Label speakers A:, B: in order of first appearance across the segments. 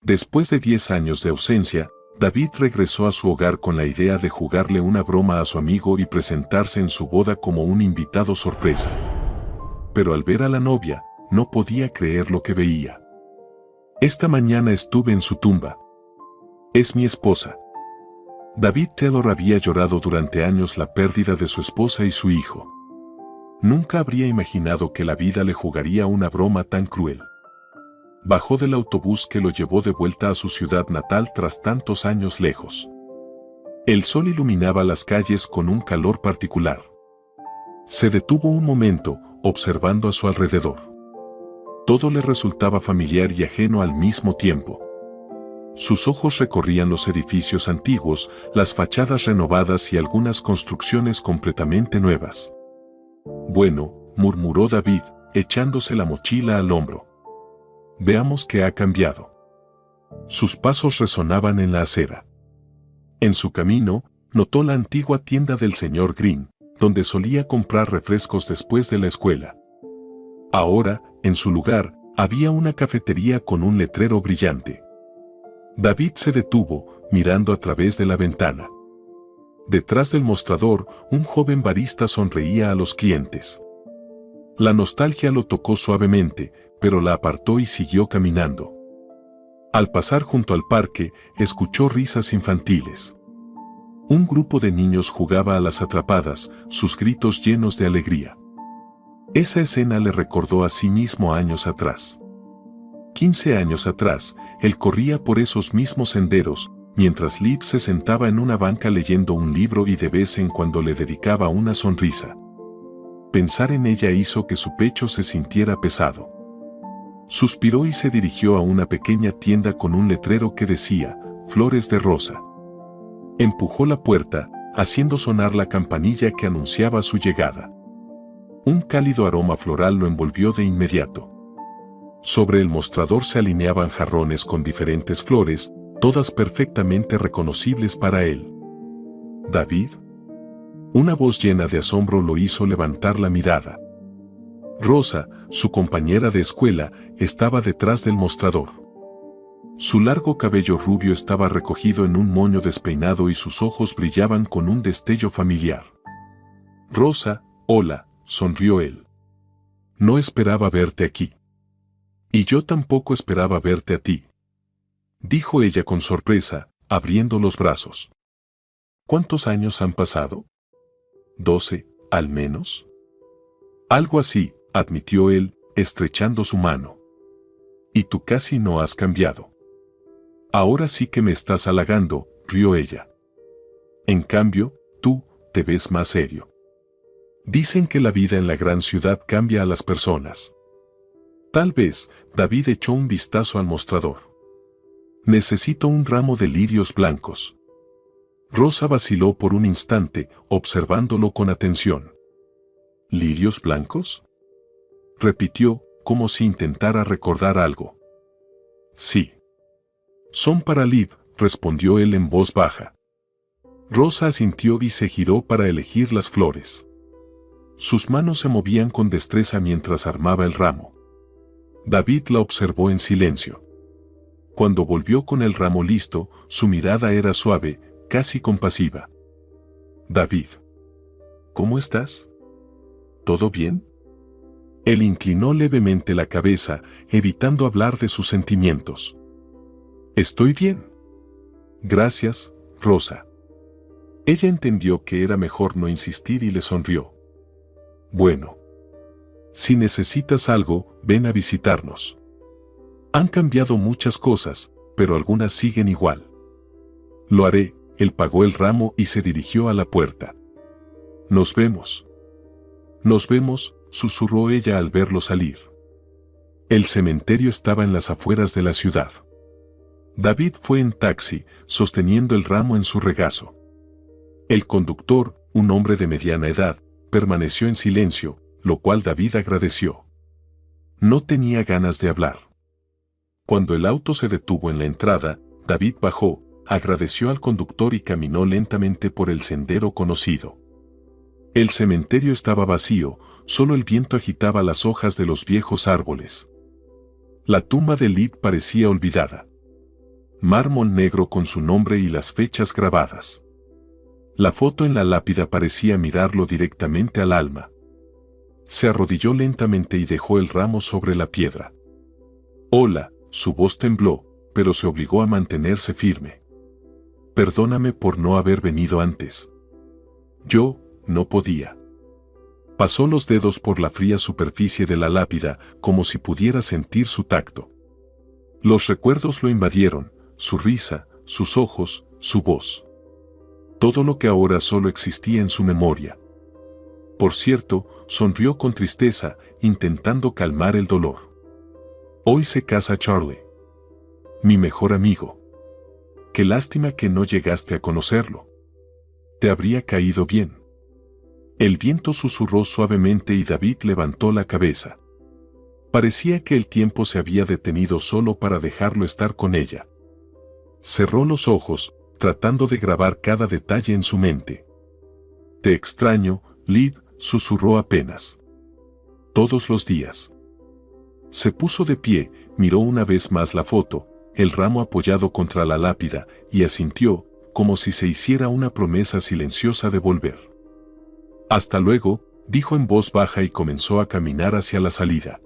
A: Después de 10 años de ausencia, David regresó a su hogar con la idea de jugarle una broma a su amigo y presentarse en su boda como un invitado sorpresa. Pero al ver a la novia, no podía creer lo que veía. Esta mañana estuve en su tumba. Es mi esposa. David Taylor había llorado durante años la pérdida de su esposa y su hijo. Nunca habría imaginado que la vida le jugaría una broma tan cruel. Bajó del autobús que lo llevó de vuelta a su ciudad natal tras tantos años lejos. El sol iluminaba las calles con un calor particular. Se detuvo un momento, observando a su alrededor. Todo le resultaba familiar y ajeno al mismo tiempo. Sus ojos recorrían los edificios antiguos, las fachadas renovadas y algunas construcciones completamente nuevas. Bueno, murmuró David, echándose la mochila al hombro. Veamos qué ha cambiado. Sus pasos resonaban en la acera. En su camino, notó la antigua tienda del señor Green, donde solía comprar refrescos después de la escuela. Ahora, en su lugar, había una cafetería con un letrero brillante. David se detuvo, mirando a través de la ventana. Detrás del mostrador, un joven barista sonreía a los clientes. La nostalgia lo tocó suavemente, pero la apartó y siguió caminando. Al pasar junto al parque, escuchó risas infantiles. Un grupo de niños jugaba a las atrapadas, sus gritos llenos de alegría. Esa escena le recordó a sí mismo años atrás. 15 años atrás, él corría por esos mismos senderos, mientras Liv se sentaba en una banca leyendo un libro y de vez en cuando le dedicaba una sonrisa. Pensar en ella hizo que su pecho se sintiera pesado. Suspiró y se dirigió a una pequeña tienda con un letrero que decía, Flores de Rosa. Empujó la puerta, haciendo sonar la campanilla que anunciaba su llegada. Un cálido aroma floral lo envolvió de inmediato. Sobre el mostrador se alineaban jarrones con diferentes flores, todas perfectamente reconocibles para él. ¿David? Una voz llena de asombro lo hizo levantar la mirada. Rosa, su compañera de escuela, estaba detrás del mostrador. Su largo cabello rubio estaba recogido en un moño despeinado y sus ojos brillaban con un destello familiar. Rosa, hola, sonrió él. No esperaba verte aquí. Y yo tampoco esperaba verte a ti, dijo ella con sorpresa, abriendo los brazos. ¿Cuántos años han pasado? 12, al menos. Algo así, admitió él, estrechando su mano. Y tú casi no has cambiado. Ahora sí que me estás halagando, rió ella. En cambio, tú, te ves más serio. Dicen que la vida en la gran ciudad cambia a las personas. Tal vez, David echó un vistazo al mostrador. Necesito un ramo de lirios blancos. Rosa vaciló por un instante, observándolo con atención. ¿Lirios blancos? Repitió, como si intentara recordar algo. Sí. Son para Liv, respondió él en voz baja. Rosa asintió y se giró para elegir las flores. Sus manos se movían con destreza mientras armaba el ramo. David la observó en silencio. Cuando volvió con el ramo listo, su mirada era suave, casi compasiva. David. ¿Cómo estás? ¿Todo bien? Él inclinó levemente la cabeza, evitando hablar de sus sentimientos. Estoy bien. Gracias, Rosa. Ella entendió que era mejor no insistir y le sonrió. Bueno. Si necesitas algo, ven a visitarnos. Han cambiado muchas cosas, pero algunas siguen igual. Lo haré, él pagó el ramo y se dirigió a la puerta. Nos vemos. Nos vemos, susurró ella al verlo salir. El cementerio estaba en las afueras de la ciudad. David fue en taxi, sosteniendo el ramo en su regazo. El conductor, un hombre de mediana edad, permaneció en silencio, lo cual David agradeció. No tenía ganas de hablar. Cuando el auto se detuvo en la entrada, David bajó, agradeció al conductor y caminó lentamente por el sendero conocido. El cementerio estaba vacío, solo el viento agitaba las hojas de los viejos árboles. La tumba de Liv parecía olvidada. Mármol negro con su nombre y las fechas grabadas. La foto en la lápida parecía mirarlo directamente al alma. Se arrodilló lentamente y dejó el ramo sobre la piedra. Hola, su voz tembló, pero se obligó a mantenerse firme. Perdóname por no haber venido antes. Yo, no podía. Pasó los dedos por la fría superficie de la lápida, como si pudiera sentir su tacto. Los recuerdos lo invadieron, su risa, sus ojos, su voz. Todo lo que ahora solo existía en su memoria. Por cierto, sonrió con tristeza, intentando calmar el dolor. Hoy se casa Charlie. Mi mejor amigo. Qué lástima que no llegaste a conocerlo. Te habría caído bien. El viento susurró suavemente y David levantó la cabeza. Parecía que el tiempo se había detenido solo para dejarlo estar con ella. Cerró los ojos, tratando de grabar cada detalle en su mente. Te extraño, Liv, susurró apenas. Todos los días. Se puso de pie, miró una vez más la foto, el ramo apoyado contra la lápida, y asintió, como si se hiciera una promesa silenciosa de volver. Hasta luego, dijo en voz baja y comenzó a caminar hacia la salida.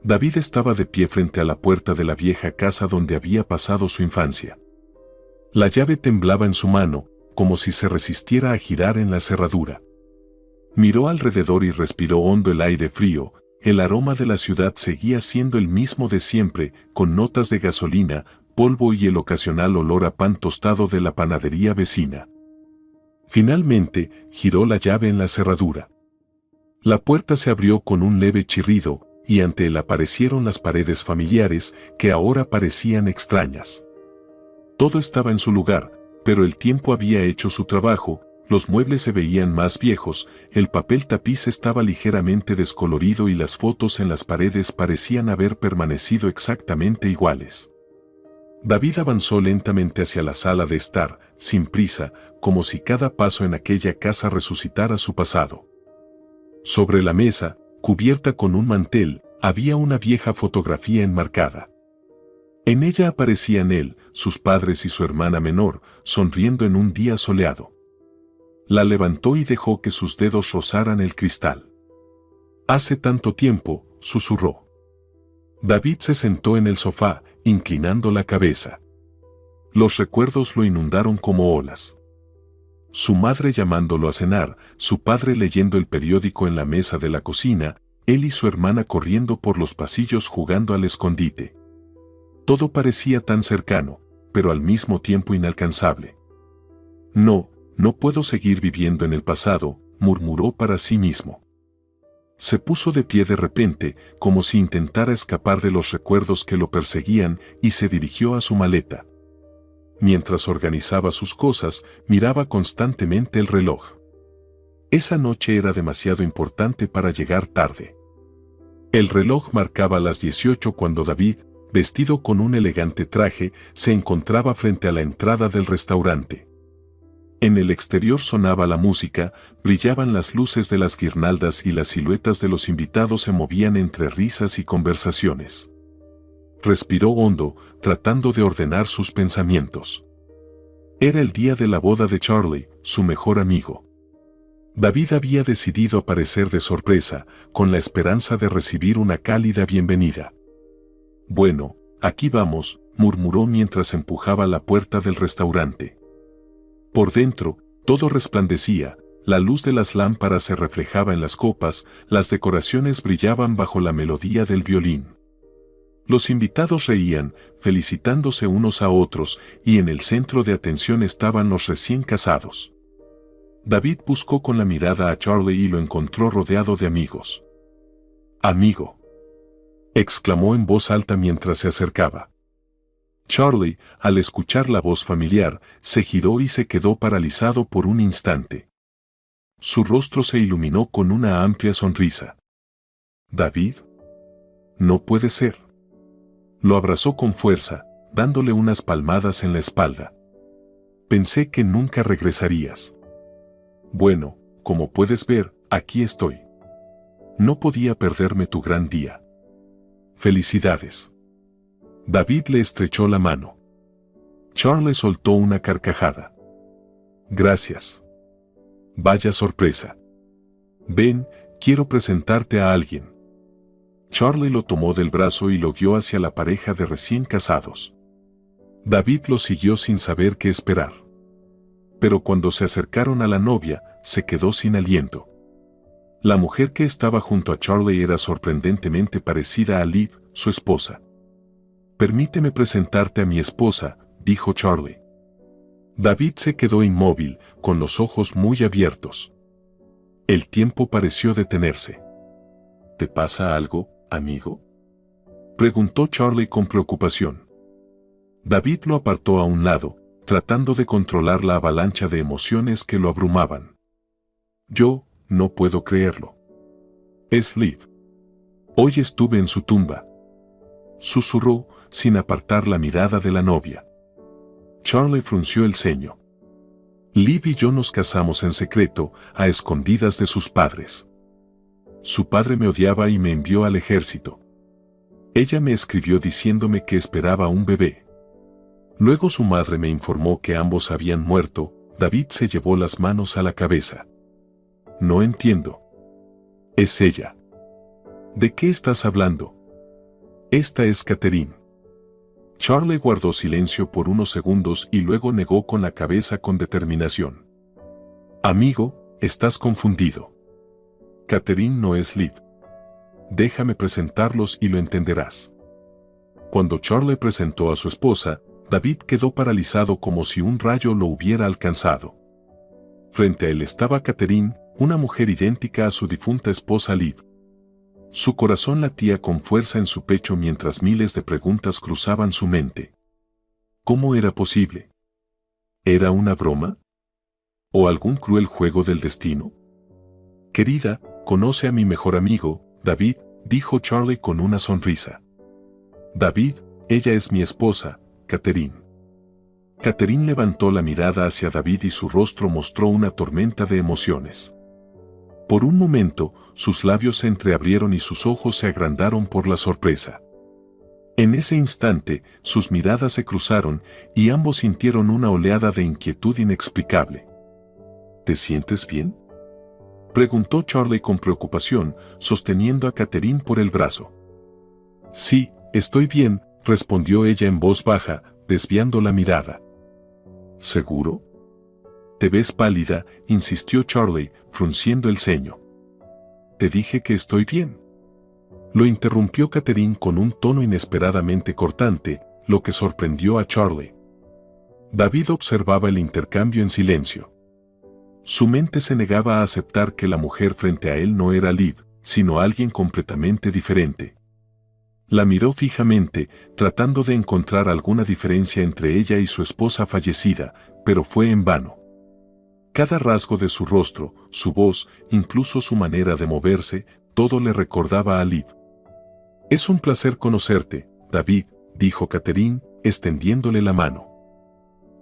A: David estaba de pie frente a la puerta de la vieja casa donde había pasado su infancia. La llave temblaba en su mano, como si se resistiera a girar en la cerradura. Miró alrededor y respiró hondo el aire frío. El aroma de la ciudad seguía siendo el mismo de siempre, con notas de gasolina, polvo y el ocasional olor a pan tostado de la panadería vecina. Finalmente, giró la llave en la cerradura. La puerta se abrió con un leve chirrido, y ante él aparecieron las paredes familiares, que ahora parecían extrañas. Todo estaba en su lugar, pero el tiempo había hecho su trabajo. Los muebles se veían más viejos, el papel tapiz estaba ligeramente descolorido y las fotos en las paredes parecían haber permanecido exactamente iguales. David avanzó lentamente hacia la sala de estar, sin prisa, como si cada paso en aquella casa resucitara su pasado. Sobre la mesa, cubierta con un mantel, había una vieja fotografía enmarcada. En ella aparecían él, sus padres y su hermana menor, sonriendo en un día soleado. La levantó y dejó que sus dedos rozaran el cristal. Hace tanto tiempo, susurró. David se sentó en el sofá, inclinando la cabeza. Los recuerdos lo inundaron como olas. Su madre llamándolo a cenar, su padre leyendo el periódico en la mesa de la cocina, él y su hermana corriendo por los pasillos jugando al escondite. Todo parecía tan cercano, pero al mismo tiempo inalcanzable. No puedo seguir viviendo en el pasado, murmuró para sí mismo. Se puso de pie de repente, como si intentara escapar de los recuerdos que lo perseguían, y se dirigió a su maleta. Mientras organizaba sus cosas, miraba constantemente el reloj. Esa noche era demasiado importante para llegar tarde. El reloj marcaba las 18 cuando David, vestido con un elegante traje, se encontraba frente a la entrada del restaurante. En el exterior sonaba la música, brillaban las luces de las guirnaldas y las siluetas de los invitados se movían entre risas y conversaciones. Respiró hondo, tratando de ordenar sus pensamientos. Era el día de la boda de Charlie, su mejor amigo. David había decidido aparecer de sorpresa, con la esperanza de recibir una cálida bienvenida. Bueno, aquí vamos, murmuró mientras empujaba la puerta del restaurante. Por dentro, todo resplandecía, la luz de las lámparas se reflejaba en las copas, las decoraciones brillaban bajo la melodía del violín. Los invitados reían, felicitándose unos a otros, y en el centro de atención estaban los recién casados. David buscó con la mirada a Charlie y lo encontró rodeado de amigos. «Amigo», exclamó en voz alta mientras se acercaba. Charlie, al escuchar la voz familiar, se giró y se quedó paralizado por un instante. Su rostro se iluminó con una amplia sonrisa. «¿David? No puede ser». Lo abrazó con fuerza, dándole unas palmadas en la espalda. «Pensé que nunca regresarías». «Bueno, como puedes ver, aquí estoy. No podía perderme tu gran día. Felicidades». David le estrechó la mano. Charlie soltó una carcajada. Gracias. Vaya sorpresa. Ven, quiero presentarte a alguien. Charlie lo tomó del brazo y lo guió hacia la pareja de recién casados. David lo siguió sin saber qué esperar. Pero cuando se acercaron a la novia, se quedó sin aliento. La mujer que estaba junto a Charlie era sorprendentemente parecida a Liv, su esposa. Permíteme presentarte a mi esposa, dijo Charlie. David se quedó inmóvil, con los ojos muy abiertos. El tiempo pareció detenerse. ¿Te pasa algo, amigo?, preguntó Charlie con preocupación. David lo apartó a un lado, tratando de controlar la avalancha de emociones que lo abrumaban. Yo no puedo creerlo. Es Liv. Hoy estuve en su tumba. Susurró, sin apartar la mirada de la novia. Charlie frunció el ceño. Liv y yo nos casamos en secreto, a escondidas de sus padres. Su padre me odiaba y me envió al ejército. Ella me escribió diciéndome que esperaba un bebé. Luego su madre me informó que ambos habían muerto. David se llevó las manos a la cabeza. No entiendo. Es ella. ¿De qué estás hablando? Esta es Catherine. Charlie guardó silencio por unos segundos y luego negó con la cabeza con determinación. Amigo, estás confundido. Catherine no es Liv. Déjame presentarlos y lo entenderás. Cuando Charlie presentó a su esposa, David quedó paralizado como si un rayo lo hubiera alcanzado. Frente a él estaba Catherine, una mujer idéntica a su difunta esposa Liv. Su corazón latía con fuerza en su pecho mientras miles de preguntas cruzaban su mente. ¿Cómo era posible? ¿Era una broma? ¿O algún cruel juego del destino? Querida, conoce a mi mejor amigo, David, dijo Charlie con una sonrisa. David, ella es mi esposa, Catherine. Catherine levantó la mirada hacia David y su rostro mostró una tormenta de emociones. Por un momento, sus labios se entreabrieron y sus ojos se agrandaron por la sorpresa. En ese instante, sus miradas se cruzaron y ambos sintieron una oleada de inquietud inexplicable. ¿Te sientes bien?, preguntó Charlie con preocupación, sosteniendo a Catherine por el brazo. Sí, estoy bien, respondió ella en voz baja, desviando la mirada. ¿Seguro? Te ves pálida, insistió Charlie, frunciendo el ceño. Te dije que estoy bien. Lo interrumpió Catherine con un tono inesperadamente cortante, lo que sorprendió a Charlie. David observaba el intercambio en silencio. Su mente se negaba a aceptar que la mujer frente a él no era Liv, sino alguien completamente diferente. La miró fijamente, tratando de encontrar alguna diferencia entre ella y su esposa fallecida, pero fue en vano. Cada rasgo de su rostro, su voz, incluso su manera de moverse, todo le recordaba a Liv. Es un placer conocerte, David, dijo Catherine, extendiéndole la mano.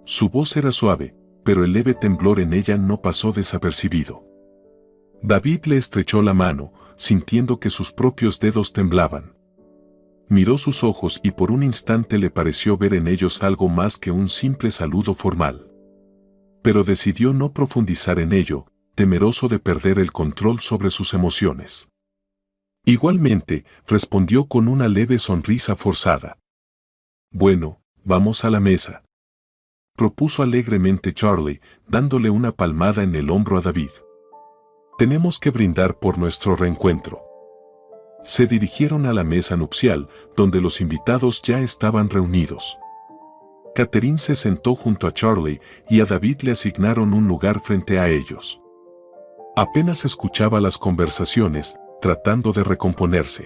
A: Su voz era suave, pero el leve temblor en ella no pasó desapercibido. David le estrechó la mano, sintiendo que sus propios dedos temblaban. Miró sus ojos y por un instante le pareció ver en ellos algo más que un simple saludo formal. Pero decidió no profundizar en ello, temeroso de perder el control sobre sus emociones. Igualmente, respondió con una leve sonrisa forzada. Bueno, vamos a la mesa, propuso alegremente Charlie, dándole una palmada en el hombro a David. Tenemos que brindar por nuestro reencuentro. Se dirigieron a la mesa nupcial, donde los invitados ya estaban reunidos. Catherine se sentó junto a Charlie y a David le asignaron un lugar frente a ellos. Apenas escuchaba las conversaciones, tratando de recomponerse.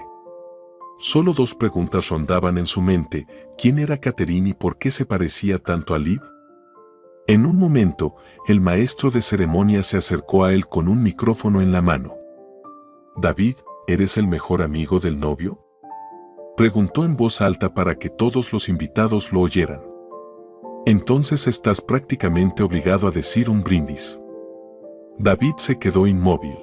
A: Solo dos preguntas rondaban en su mente: ¿quién era Catherine y por qué se parecía tanto a Liv? En un momento, el maestro de ceremonia se acercó a él con un micrófono en la mano. David, ¿eres el mejor amigo del novio?, preguntó en voz alta para que todos los invitados lo oyeran. Entonces estás prácticamente obligado a decir un brindis. David se quedó inmóvil.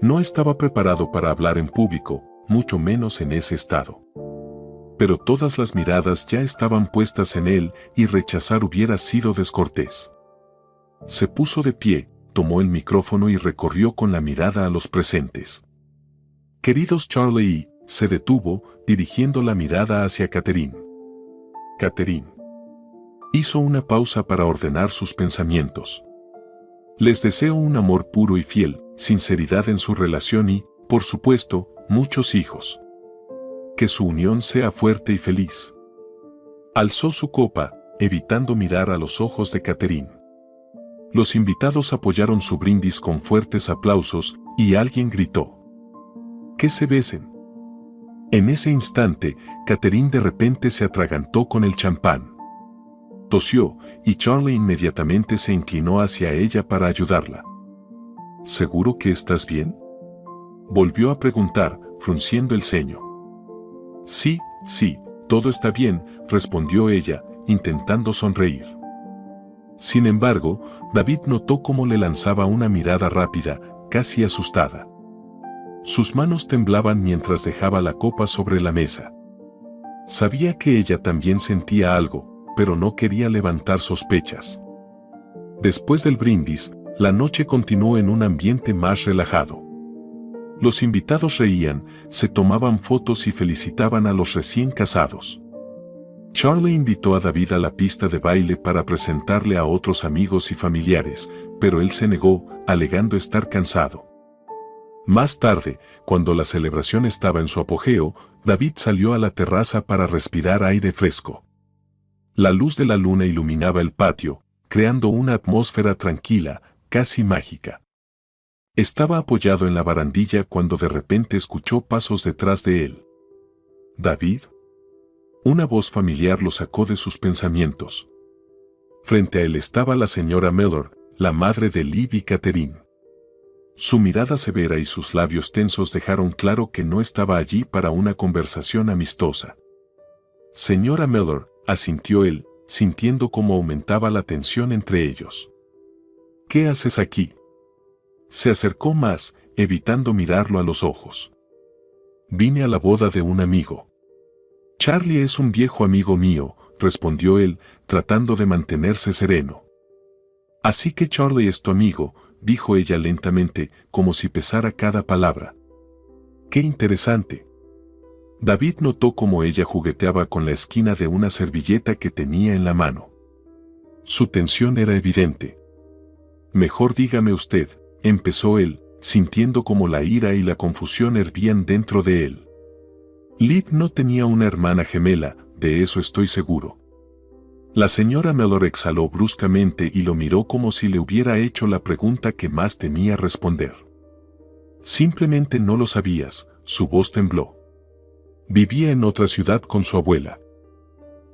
A: No estaba preparado para hablar en público, mucho menos en ese estado. Pero todas las miradas ya estaban puestas en él y rechazar hubiera sido descortés. Se puso de pie, tomó el micrófono y recorrió con la mirada a los presentes. Queridos Charlie, se detuvo, dirigiendo la mirada hacia Catherine. Catherine. Hizo una pausa para ordenar sus pensamientos. Les deseo un amor puro y fiel, sinceridad en su relación y, por supuesto, muchos hijos. Que su unión sea fuerte y feliz. Alzó su copa, evitando mirar a los ojos de Catherine. Los invitados apoyaron su brindis con fuertes aplausos y alguien gritó: ¡Que se besen! En ese instante, Catherine de repente se atragantó con el champán. Tosió, y Charlie inmediatamente se inclinó hacia ella para ayudarla. ¿Seguro que estás bien?, volvió a preguntar, frunciendo el ceño. Sí, todo está bien, respondió ella, intentando sonreír. Sin embargo, David notó cómo le lanzaba una mirada rápida, casi asustada. Sus manos temblaban mientras dejaba la copa sobre la mesa. Sabía que ella también sentía algo, pero no quería levantar sospechas. Después del brindis, la noche continuó en un ambiente más relajado. Los invitados reían, se tomaban fotos y felicitaban a los recién casados. Charlie invitó a David a la pista de baile para presentarle a otros amigos y familiares, pero él se negó, alegando estar cansado. Más tarde, cuando la celebración estaba en su apogeo, David salió a la terraza para respirar aire fresco. La luz de la luna iluminaba el patio, creando una atmósfera tranquila, casi mágica. Estaba apoyado en la barandilla cuando de repente escuchó pasos detrás de él. ¿David? Una voz familiar lo sacó de sus pensamientos. Frente a él estaba la señora Miller, la madre de Liv y Catherine. Su mirada severa y sus labios tensos dejaron claro que no estaba allí para una conversación amistosa. Señora Miller, asintió él, sintiendo cómo aumentaba la tensión entre ellos. ¿Qué haces aquí? Se acercó más, evitando mirarlo a los ojos. Vine a la boda de un amigo. Charlie es un viejo amigo mío, respondió él, tratando de mantenerse sereno. Así que Charlie es tu amigo, dijo ella lentamente, como si pesara cada palabra. ¡Qué interesante! David notó cómo ella jugueteaba con la esquina de una servilleta que tenía en la mano. Su tensión era evidente. Mejor dígame usted, empezó él, sintiendo como la ira y la confusión hervían dentro de él. Liv no tenía una hermana gemela, de eso estoy seguro. La señora Miller exhaló bruscamente y lo miró como si le hubiera hecho la pregunta que más temía responder. Simplemente no lo sabías, su voz tembló. Vivía en otra ciudad con su abuela.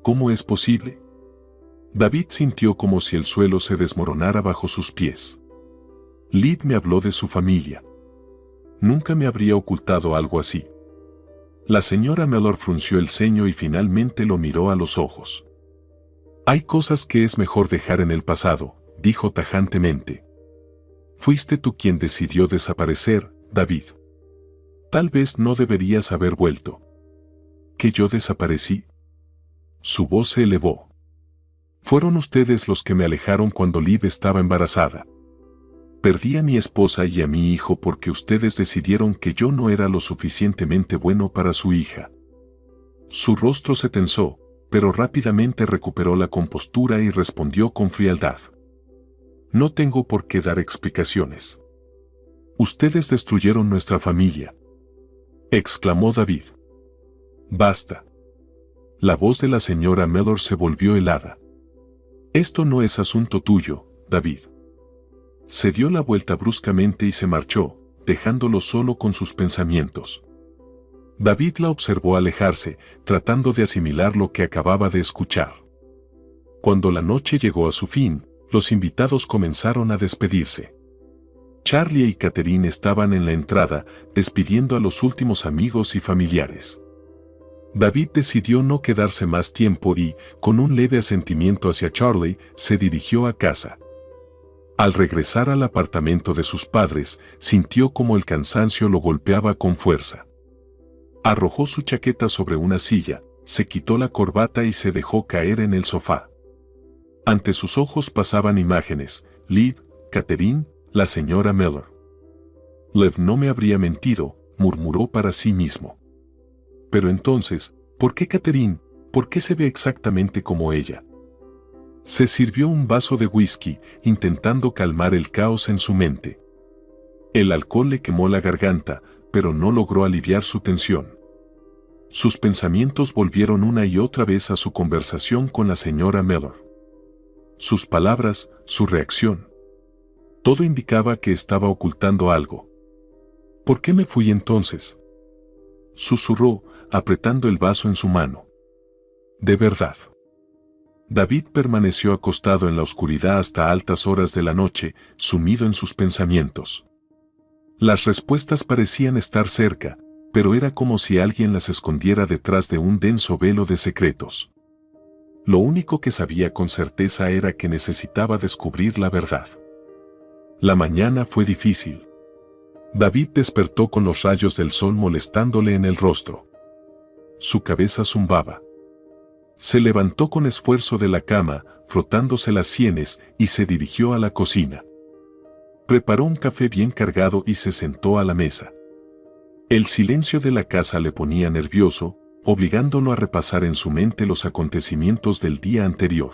A: ¿Cómo es posible? David sintió como si el suelo se desmoronara bajo sus pies. Liv me habló de su familia. Nunca me habría ocultado algo así. La señora Miller frunció el ceño y finalmente lo miró a los ojos. Hay cosas que es mejor dejar en el pasado, dijo tajantemente. Fuiste tú quien decidió desaparecer, David. Tal vez no deberías haber vuelto. ¿Que yo desaparecí? Su voz se elevó. Fueron ustedes los que me alejaron cuando Liv estaba embarazada. Perdí a mi esposa y a mi hijo porque ustedes decidieron que yo no era lo suficientemente bueno para su hija. Su rostro se tensó, pero rápidamente recuperó la compostura y respondió con frialdad. No tengo por qué dar explicaciones. Ustedes destruyeron nuestra familia, exclamó David. Basta. La voz de la señora Miller se volvió helada. Esto no es asunto tuyo, David. Se dio la vuelta bruscamente y se marchó, dejándolo solo con sus pensamientos. David la observó alejarse, tratando de asimilar lo que acababa de escuchar. Cuando la noche llegó a su fin, los invitados comenzaron a despedirse. Charlie y Catherine estaban en la entrada, despidiendo a los últimos amigos y familiares. David decidió no quedarse más tiempo y, con un leve asentimiento hacia Charlie, se dirigió a casa. Al regresar al apartamento de sus padres, sintió como el cansancio lo golpeaba con fuerza. Arrojó su chaqueta sobre una silla, Se quitó la corbata y se dejó caer en el sofá. Ante sus ojos pasaban imágenes: Liv, Catherine, la señora Miller. Lev no me habría mentido, murmuró para sí mismo. Pero entonces, ¿por qué Catherine? ¿Por qué se ve exactamente como ella? Se sirvió un vaso de whisky, intentando calmar el caos en su mente. El alcohol le quemó la garganta, pero no logró aliviar su tensión. Sus pensamientos volvieron una y otra vez a su conversación con la señora Miller. Sus palabras, su reacción. Todo indicaba que estaba ocultando algo. ¿Por qué me fui entonces?, susurró, apretando el vaso en su mano. De verdad. David permaneció acostado en la oscuridad hasta altas horas de la noche, sumido en sus pensamientos. Las respuestas parecían estar cerca, pero era como si alguien las escondiera detrás de un denso velo de secretos. Lo único que sabía con certeza era que necesitaba descubrir la verdad. La mañana fue difícil. David despertó con los rayos del sol molestándole en el rostro. Su cabeza zumbaba. Se levantó con esfuerzo de la cama, frotándose las sienes, y se dirigió a la cocina. Preparó un café bien cargado y se sentó a la mesa. El silencio de la casa le ponía nervioso, obligándolo a repasar en su mente los acontecimientos del día anterior.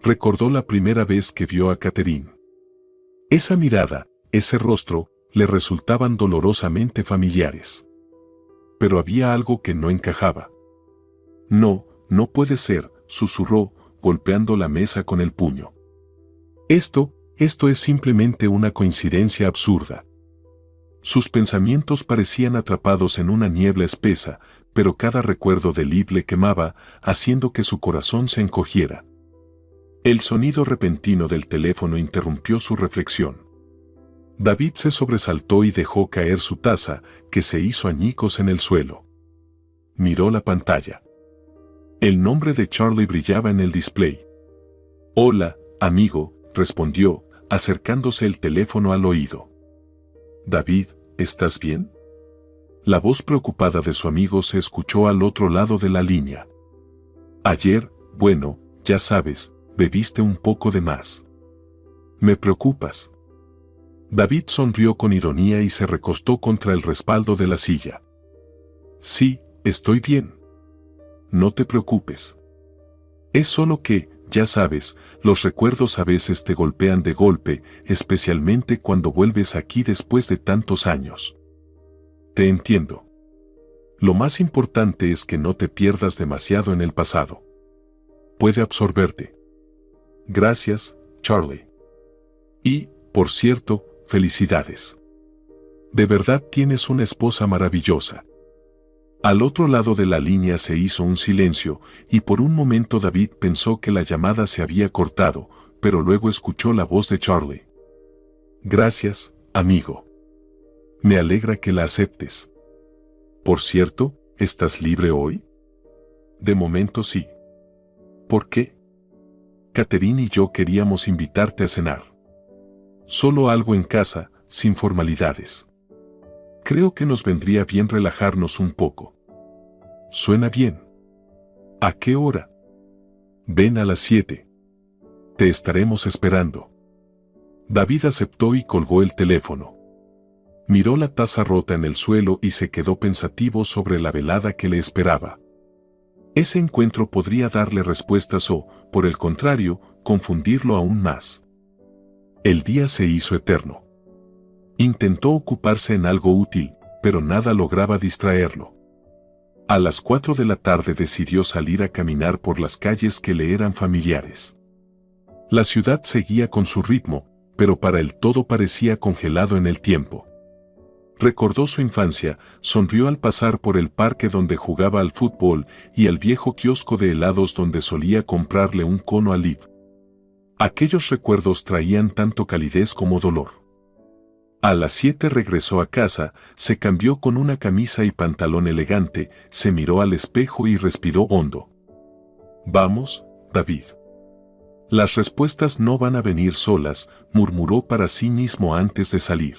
A: Recordó la primera vez que vio a Catherine. Esa mirada, ese rostro, le resultaban dolorosamente familiares. Pero había algo que no encajaba. No, no puede ser, susurró, golpeando la mesa con el puño. Esto es simplemente una coincidencia absurda. Sus pensamientos parecían atrapados en una niebla espesa, pero cada recuerdo de Liv le quemaba, haciendo que su corazón se encogiera. El sonido repentino del teléfono interrumpió su reflexión. David se sobresaltó y dejó caer su taza, que se hizo añicos en el suelo. Miró la pantalla. El nombre de Charlie brillaba en el display. Hola, amigo, respondió, acercándose el teléfono al oído. David, ¿estás bien? La voz preocupada de su amigo se escuchó al otro lado de la línea. Ayer, bueno, ya sabes, bebiste un poco de más. Me preocupas. David sonrió con ironía y se recostó contra el respaldo de la silla. Sí, estoy bien. No te preocupes. Es solo que, ya sabes, los recuerdos a veces te golpean de golpe, especialmente cuando vuelves aquí después de tantos años. Te entiendo. Lo más importante es que no te pierdas demasiado en el pasado. Puede absorberte. Gracias, Charlie. Y, por cierto, felicidades. De verdad tienes una esposa maravillosa. Al otro lado de la línea se hizo un silencio, y por un momento David pensó que la llamada se había cortado, pero luego escuchó la voz de Charlie. Gracias, amigo. Me alegra que la aceptes. Por cierto, ¿estás libre hoy? De momento sí. ¿Por qué? Catherine y yo queríamos invitarte a cenar. Solo algo en casa, sin formalidades. Creo que nos vendría bien relajarnos un poco. Suena bien. ¿A qué hora? Ven a las 7. Te estaremos esperando. David aceptó y colgó el teléfono. Miró la taza rota en el suelo y se quedó pensativo sobre la velada que le esperaba. Ese encuentro podría darle respuestas o, por el contrario, confundirlo aún más. El día se hizo eterno. Intentó ocuparse en algo útil, pero nada lograba distraerlo. A las 4 de la tarde decidió salir a caminar por las calles que le eran familiares. La ciudad seguía con su ritmo, pero para él todo parecía congelado en el tiempo. Recordó su infancia, sonrió al pasar por el parque donde jugaba al fútbol y al viejo kiosco de helados donde solía comprarle un cono a Liv. Aquellos recuerdos traían tanto calidez como dolor. A las 7 regresó a casa, se cambió con una camisa y pantalón elegante, se miró al espejo y respiró hondo. Vamos, David. Las respuestas no van a venir solas, murmuró para sí mismo antes de salir.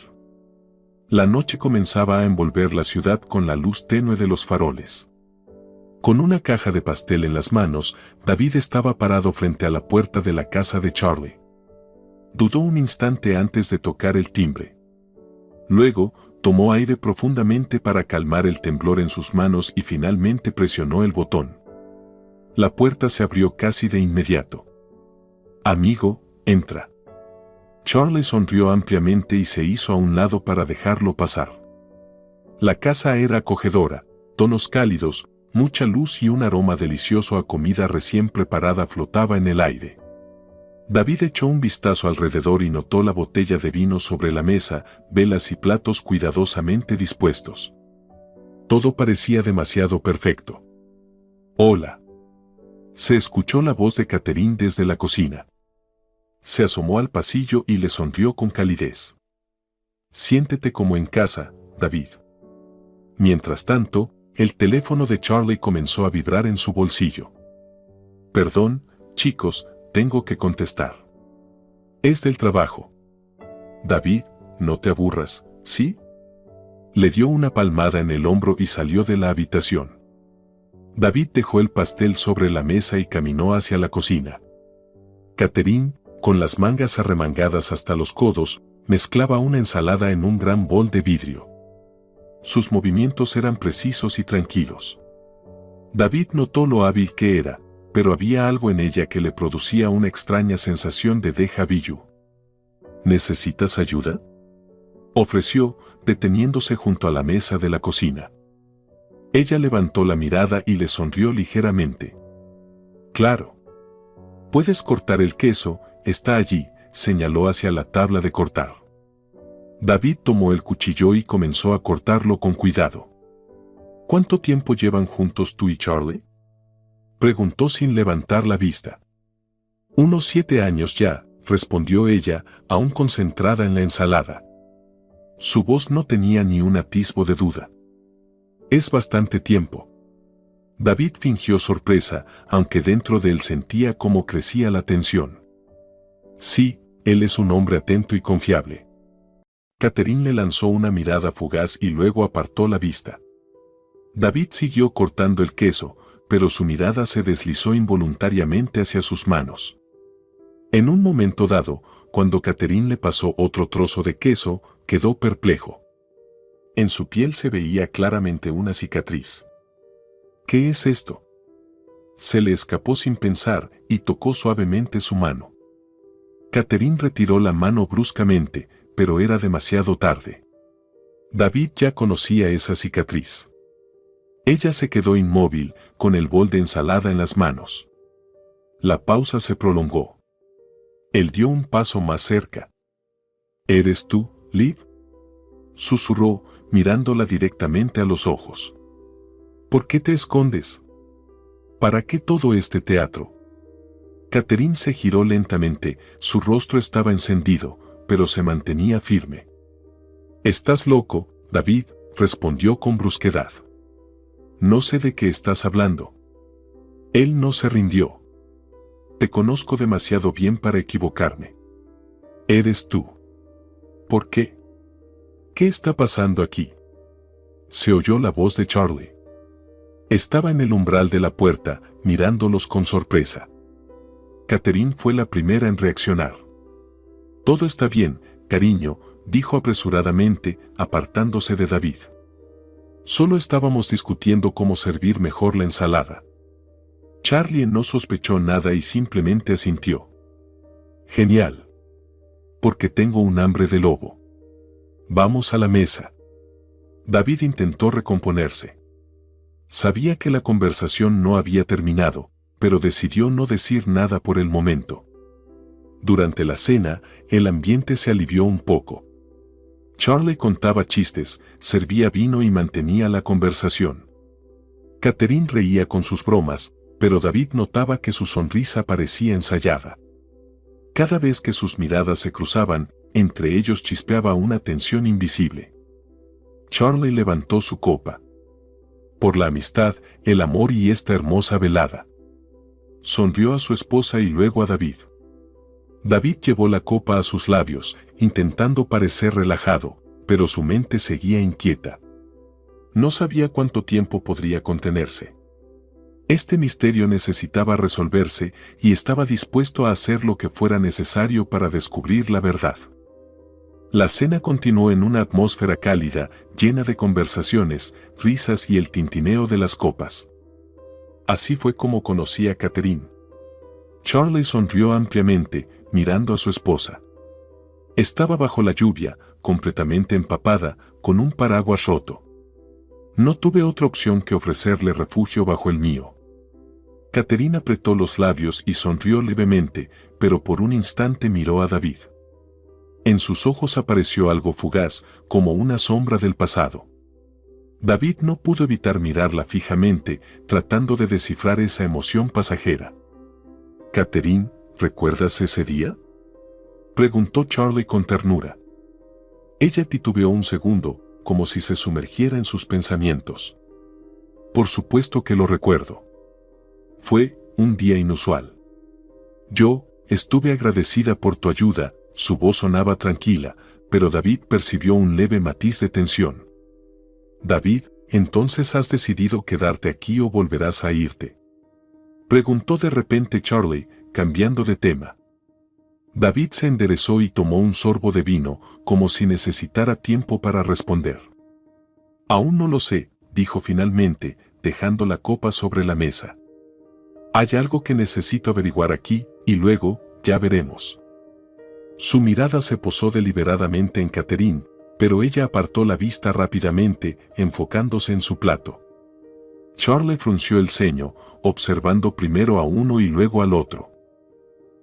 A: La noche comenzaba a envolver la ciudad con la luz tenue de los faroles. Con una caja de pastel en las manos, David estaba parado frente a la puerta de la casa de Charlie. Dudó un instante antes de tocar el timbre. Luego, tomó aire profundamente para calmar el temblor en sus manos y finalmente presionó el botón. La puerta se abrió casi de inmediato. «Amigo, entra». Charlie sonrió ampliamente y se hizo a un lado para dejarlo pasar. La casa era acogedora, tonos cálidos, mucha luz y un aroma delicioso a comida recién preparada flotaba en el aire. David echó un vistazo alrededor y notó la botella de vino sobre la mesa, velas y platos cuidadosamente dispuestos. Todo parecía demasiado perfecto. «Hola». Se escuchó la voz de Catherine desde la cocina. Se asomó al pasillo y le sonrió con calidez. «Siéntete como en casa, David». Mientras tanto, el teléfono de Charlie comenzó a vibrar en su bolsillo. «Perdón, chicos, tengo que contestar. Es del trabajo». «David, no te aburras, ¿sí?». Le dio una palmada en el hombro y salió de la habitación. David dejó el pastel sobre la mesa y caminó hacia la cocina. Catherine, con las mangas arremangadas hasta los codos, mezclaba una ensalada en un gran bol de vidrio. Sus movimientos eran precisos y tranquilos. David notó lo hábil que era, pero había algo en ella que le producía una extraña sensación de déjà vu. «¿Necesitas ayuda?», ofreció, deteniéndose junto a la mesa de la cocina. Ella levantó la mirada y le sonrió ligeramente. «Claro. Puedes cortar el queso, está allí», señaló hacia la tabla de cortar. David tomó el cuchillo y comenzó a cortarlo con cuidado. «¿Cuánto tiempo llevan juntos tú y Charlie?», preguntó sin levantar la vista. «Unos 7 años ya», respondió ella, aún concentrada en la ensalada. Su voz no tenía ni un atisbo de duda. «Es bastante tiempo». David fingió sorpresa, aunque dentro de él sentía cómo crecía la tensión. «Sí, él es un hombre atento y confiable». Catherine le lanzó una mirada fugaz y luego apartó la vista. David siguió cortando el queso, pero su mirada se deslizó involuntariamente hacia sus manos. En un momento dado, cuando Catherine le pasó otro trozo de queso, quedó perplejo. En su piel se veía claramente una cicatriz. «¿Qué es esto?». Se le escapó sin pensar y tocó suavemente su mano. Catherine retiró la mano bruscamente, pero era demasiado tarde. David ya conocía esa cicatriz. Ella se quedó inmóvil, con el bol de ensalada en las manos. La pausa se prolongó. Él dio un paso más cerca. «¿Eres tú, Liv?», susurró, mirándola directamente a los ojos. «¿Por qué te escondes? ¿Para qué todo este teatro?». Catherine se giró lentamente, su rostro estaba encendido, pero se mantenía firme. «Estás loco, David», respondió con brusquedad. «No sé de qué estás hablando». Él no se rindió. «Te conozco demasiado bien para equivocarme. Eres tú». «¿Por qué? ¿Qué está pasando aquí?». Se oyó la voz de Charlie. Estaba en el umbral de la puerta, mirándolos con sorpresa. Catherine fue la primera en reaccionar. «Todo está bien, cariño», dijo apresuradamente, apartándose de David. «Solo estábamos discutiendo cómo servir mejor la ensalada». Charlie no sospechó nada y simplemente asintió. «Genial. Porque tengo un hambre de lobo. Vamos a la mesa». David intentó recomponerse. Sabía que la conversación no había terminado, pero decidió no decir nada por el momento. Durante la cena, el ambiente se alivió un poco. Charlie contaba chistes, servía vino y mantenía la conversación. Catherine reía con sus bromas, pero David notaba que su sonrisa parecía ensayada. Cada vez que sus miradas se cruzaban, entre ellos chispeaba una tensión invisible. Charlie levantó su copa. «Por la amistad, el amor y esta hermosa velada». Sonrió a su esposa y luego a David. David llevó la copa a sus labios, intentando parecer relajado, pero su mente seguía inquieta. No sabía cuánto tiempo podría contenerse. Este misterio necesitaba resolverse y estaba dispuesto a hacer lo que fuera necesario para descubrir la verdad. La cena continuó en una atmósfera cálida, llena de conversaciones, risas y el tintineo de las copas. Así fue como conocí a Catherine. Charlie sonrió ampliamente, mirando a su esposa. Estaba bajo la lluvia, completamente empapada, con un paraguas roto. No tuve otra opción que ofrecerle refugio bajo el mío. Catherine apretó los labios y sonrió levemente, pero por un instante miró a David. En sus ojos apareció algo fugaz, como una sombra del pasado. David no pudo evitar mirarla fijamente, tratando de descifrar esa emoción pasajera. «Catherine, ¿recuerdas ese día?», preguntó Charlie con ternura. Ella titubeó un segundo, como si se sumergiera en sus pensamientos. «Por supuesto que lo recuerdo. Fue un día inusual. Yo estuve agradecida por tu ayuda». Su voz sonaba tranquila, pero David percibió un leve matiz de tensión. «David, ¿entonces has decidido quedarte aquí o volverás a irte?», preguntó de repente Charlie, cambiando de tema. David se enderezó y tomó un sorbo de vino, como si necesitara tiempo para responder. «Aún no lo sé», dijo finalmente, dejando la copa sobre la mesa. «Hay algo que necesito averiguar aquí, y luego, ya veremos». Su mirada se posó deliberadamente en Catherine, pero ella apartó la vista rápidamente, enfocándose en su plato. Charlie frunció el ceño, observando primero a uno y luego al otro.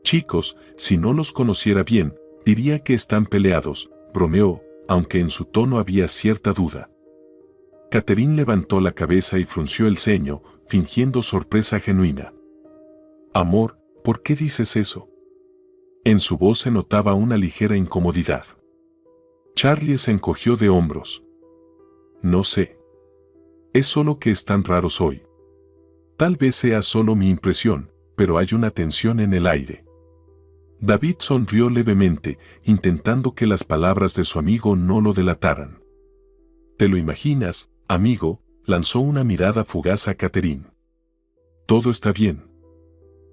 A: «Chicos, si no los conociera bien, diría que están peleados», bromeó, aunque en su tono había cierta duda. Catherine levantó la cabeza y frunció el ceño, fingiendo sorpresa genuina. «Amor, ¿por qué dices eso?». En su voz se notaba una ligera incomodidad. Charlie se encogió de hombros. «No sé. Es solo que están raros hoy. Tal vez sea solo mi impresión, pero hay una tensión en el aire». David sonrió levemente, intentando que las palabras de su amigo no lo delataran. «¿Te lo imaginas, amigo?», lanzó una mirada fugaz a Catherine. «Todo está bien».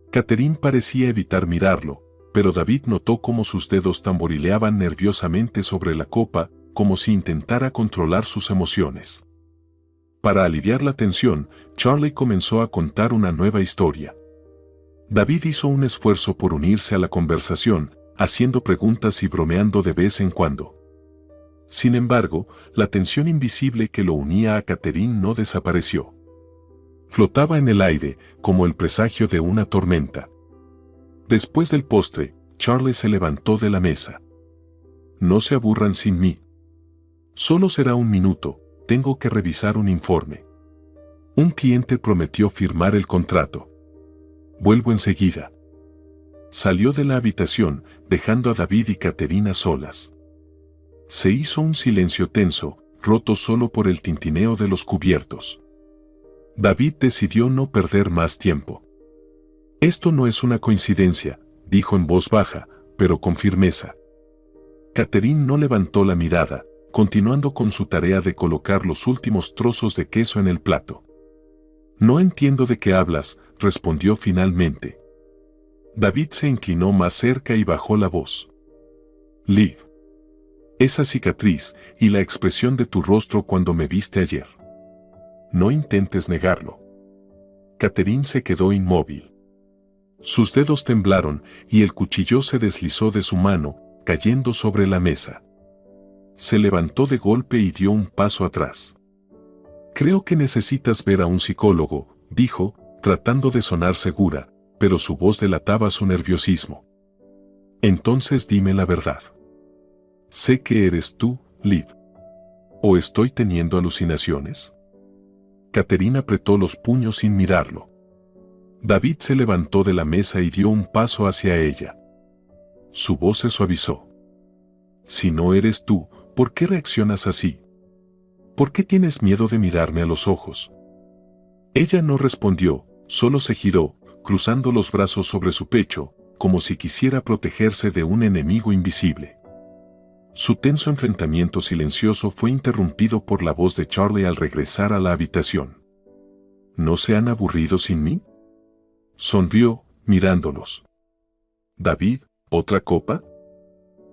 A: Catherine parecía evitar mirarlo, pero David notó cómo sus dedos tamborileaban nerviosamente sobre la copa, como si intentara controlar sus emociones. Para aliviar la tensión, Charlie comenzó a contar una nueva historia. David hizo un esfuerzo por unirse a la conversación, haciendo preguntas y bromeando de vez en cuando. Sin embargo, la tensión invisible que lo unía a Catherine no desapareció. Flotaba en el aire, como el presagio de una tormenta. Después del postre, Charlie se levantó de la mesa. «No se aburran sin mí. Solo será un minuto, tengo que revisar un informe. Un cliente prometió firmar el contrato. Vuelvo enseguida». Salió de la habitación, dejando a David y Catherine solas. Se hizo un silencio tenso, roto solo por el tintineo de los cubiertos. David decidió no perder más tiempo. «Esto no es una coincidencia», dijo en voz baja, pero con firmeza. Catherine no levantó la mirada, continuando con su tarea de colocar los últimos trozos de queso en el plato. «No entiendo de qué hablas», respondió finalmente. David se inclinó más cerca y bajó la voz. «Liv. Esa cicatriz y la expresión de tu rostro cuando me viste ayer. No intentes negarlo». Catherine se quedó inmóvil. Sus dedos temblaron y el cuchillo se deslizó de su mano, cayendo sobre la mesa. Se levantó de golpe y dio un paso atrás. «Creo que necesitas ver a un psicólogo», dijo, tratando de sonar segura, pero su voz delataba su nerviosismo. «Entonces dime la verdad. Sé que eres tú, Liv. ¿O estoy teniendo alucinaciones?». Catherine apretó los puños sin mirarlo. David se levantó de la mesa y dio un paso hacia ella. Su voz se suavizó. «Si no eres tú, ¿por qué reaccionas así? ¿Por qué tienes miedo de mirarme a los ojos?». Ella no respondió, solo se giró, cruzando los brazos sobre su pecho, como si quisiera protegerse de un enemigo invisible. Su tenso enfrentamiento silencioso fue interrumpido por la voz de Charlie al regresar a la habitación. ¿No se han aburrido sin mí? Sonrió, mirándolos. David, ¿otra copa?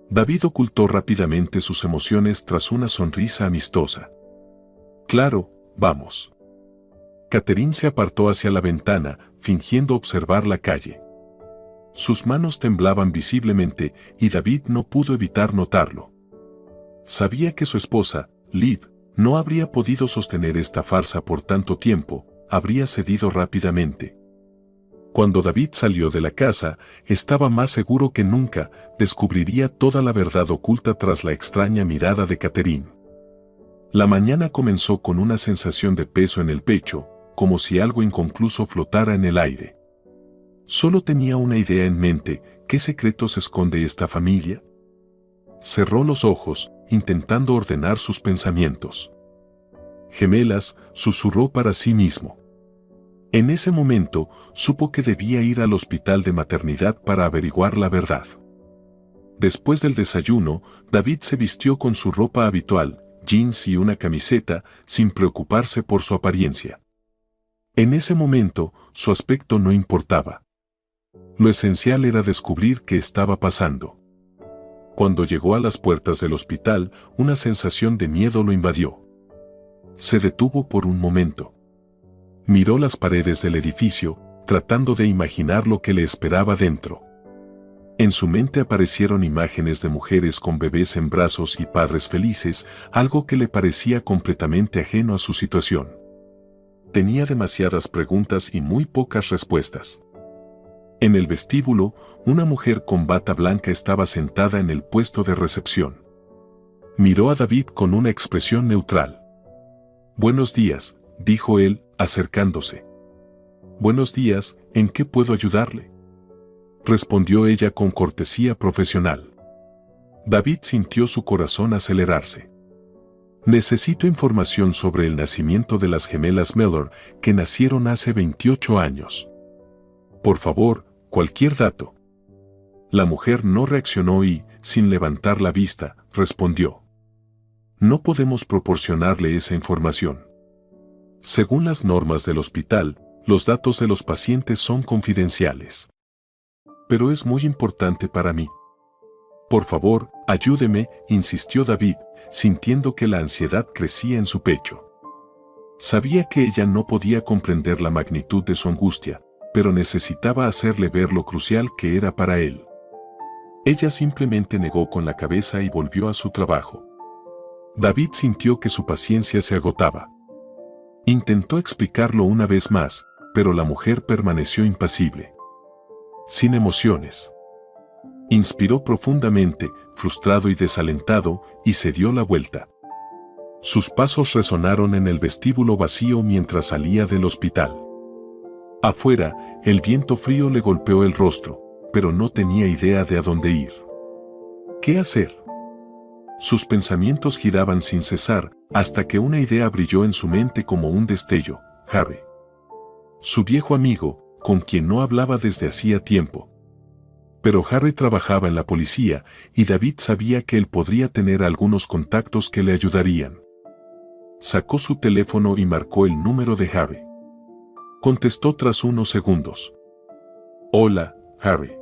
A: David ocultó rápidamente sus emociones tras una sonrisa amistosa. Claro, vamos. Catherine se apartó hacia la ventana, fingiendo observar la calle. Sus manos temblaban visiblemente y David no pudo evitar notarlo. Sabía que su esposa, Liv, no habría podido sostener esta farsa por tanto tiempo, habría cedido rápidamente. Cuando David salió de la casa, estaba más seguro que nunca, descubriría toda la verdad oculta tras la extraña mirada de Catherine. La mañana comenzó con una sensación de peso en el pecho, como si algo inconcluso flotara en el aire. Solo tenía una idea en mente: ¿qué secretos esconde esta familia? Cerró los ojos, intentando ordenar sus pensamientos. Gemelas, susurró para sí mismo. En ese momento, supo que debía ir al hospital de maternidad para averiguar la verdad. Después del desayuno, David se vistió con su ropa habitual, jeans y una camiseta, sin preocuparse por su apariencia. En ese momento, su aspecto no importaba. Lo esencial era descubrir qué estaba pasando. Cuando llegó a las puertas del hospital, una sensación de miedo lo invadió. Se detuvo por un momento. Miró las paredes del edificio, tratando de imaginar lo que le esperaba dentro. En su mente aparecieron imágenes de mujeres con bebés en brazos y padres felices, algo que le parecía completamente ajeno a su situación. Tenía demasiadas preguntas y muy pocas respuestas. En el vestíbulo, una mujer con bata blanca estaba sentada en el puesto de recepción. Miró a David con una expresión neutral. «Buenos días», dijo él, acercándose. «Buenos días, ¿en qué puedo ayudarle?», respondió ella con cortesía profesional. David sintió su corazón acelerarse. «Necesito información sobre el nacimiento de las gemelas Miller, que nacieron hace 28 años. Por favor, cualquier dato». La mujer no reaccionó y, sin levantar la vista, respondió: «No podemos proporcionarle esa información. Según las normas del hospital, los datos de los pacientes son confidenciales. Pero es muy importante para mí. Por favor, ayúdeme», insistió David, sintiendo que la ansiedad crecía en su pecho. Sabía que ella no podía comprender la magnitud de su angustia, pero necesitaba hacerle ver lo crucial que era para él. Ella simplemente negó con la cabeza y volvió a su trabajo. David sintió que su paciencia se agotaba. Intentó explicarlo una vez más, pero la mujer permaneció impasible. Sin emociones. Inspiró profundamente, frustrado y desalentado, y se dio la vuelta. Sus pasos resonaron en el vestíbulo vacío mientras salía del hospital. Afuera, el viento frío le golpeó el rostro, pero no tenía idea de a dónde ir. ¿Qué hacer? Sus pensamientos giraban sin cesar, hasta que una idea brilló en su mente como un destello: Harry. Su viejo amigo, con quien no hablaba desde hacía tiempo. Pero Harry trabajaba en la policía, y David sabía que él podría tener algunos contactos que le ayudarían. Sacó su teléfono y marcó el número de Harry. Contestó tras unos segundos. «Hola, Harry»,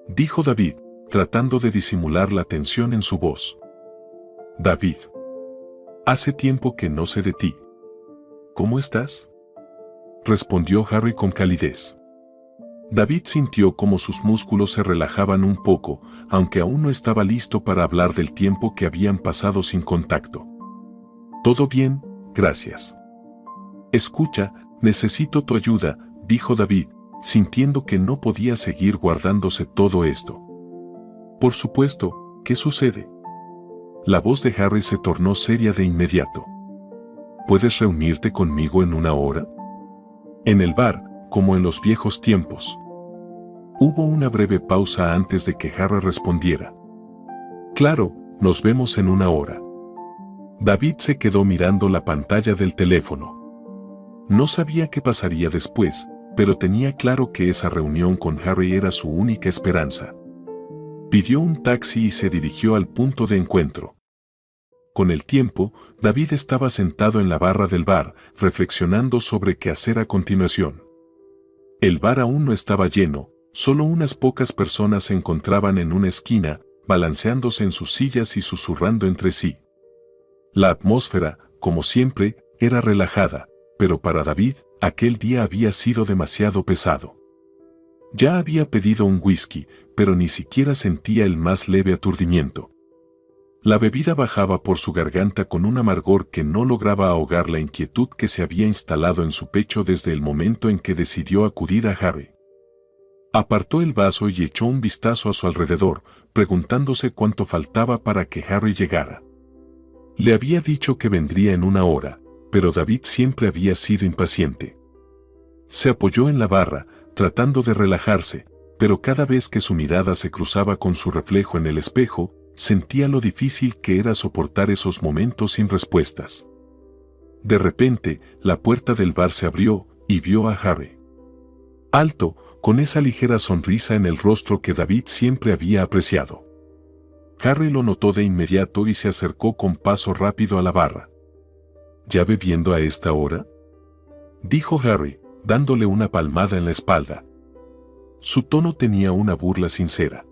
A: dijo David, tratando de disimular la tensión en su voz. «David. Hace tiempo que no sé de ti. ¿Cómo estás?», respondió Harry con calidez. David sintió como sus músculos se relajaban un poco, aunque aún no estaba listo para hablar del tiempo que habían pasado sin contacto. «Todo bien, gracias». «Escucha, necesito tu ayuda», dijo David, sintiendo que no podía seguir guardándose todo esto. «Por supuesto, ¿qué sucede?». La voz de Harry se tornó seria de inmediato. «¿Puedes reunirte conmigo en una hora? En el bar, como en los viejos tiempos». Hubo una breve pausa antes de que Harry respondiera. «Claro, nos vemos en una hora». David se quedó mirando la pantalla del teléfono. No sabía qué pasaría después, pero tenía claro que esa reunión con Harry era su única esperanza. Pidió un taxi y se dirigió al punto de encuentro. Con el tiempo, David estaba sentado en la barra del bar, reflexionando sobre qué hacer a continuación. El bar aún no estaba lleno, solo unas pocas personas se encontraban en una esquina, balanceándose en sus sillas y susurrando entre sí. La atmósfera, como siempre, era relajada, pero para David, aquel día había sido demasiado pesado. Ya había pedido un whisky, pero ni siquiera sentía el más leve aturdimiento. La bebida bajaba por su garganta con un amargor que no lograba ahogar la inquietud que se había instalado en su pecho desde el momento en que decidió acudir a Harry. Apartó el vaso y echó un vistazo a su alrededor, preguntándose cuánto faltaba para que Harry llegara. Le había dicho que vendría en una hora, pero David siempre había sido impaciente. Se apoyó en la barra, tratando de relajarse, pero cada vez que su mirada se cruzaba con su reflejo en el espejo, sentía lo difícil que era soportar esos momentos sin respuestas. De repente, la puerta del bar se abrió y vio a Harry. Alto, con esa ligera sonrisa en el rostro que David siempre había apreciado. Harry lo notó de inmediato y se acercó con paso rápido a la barra. ¿Ya bebiendo a esta hora?, dijo Harry, dándole una palmada en la espalda. Su tono tenía una burla sincera.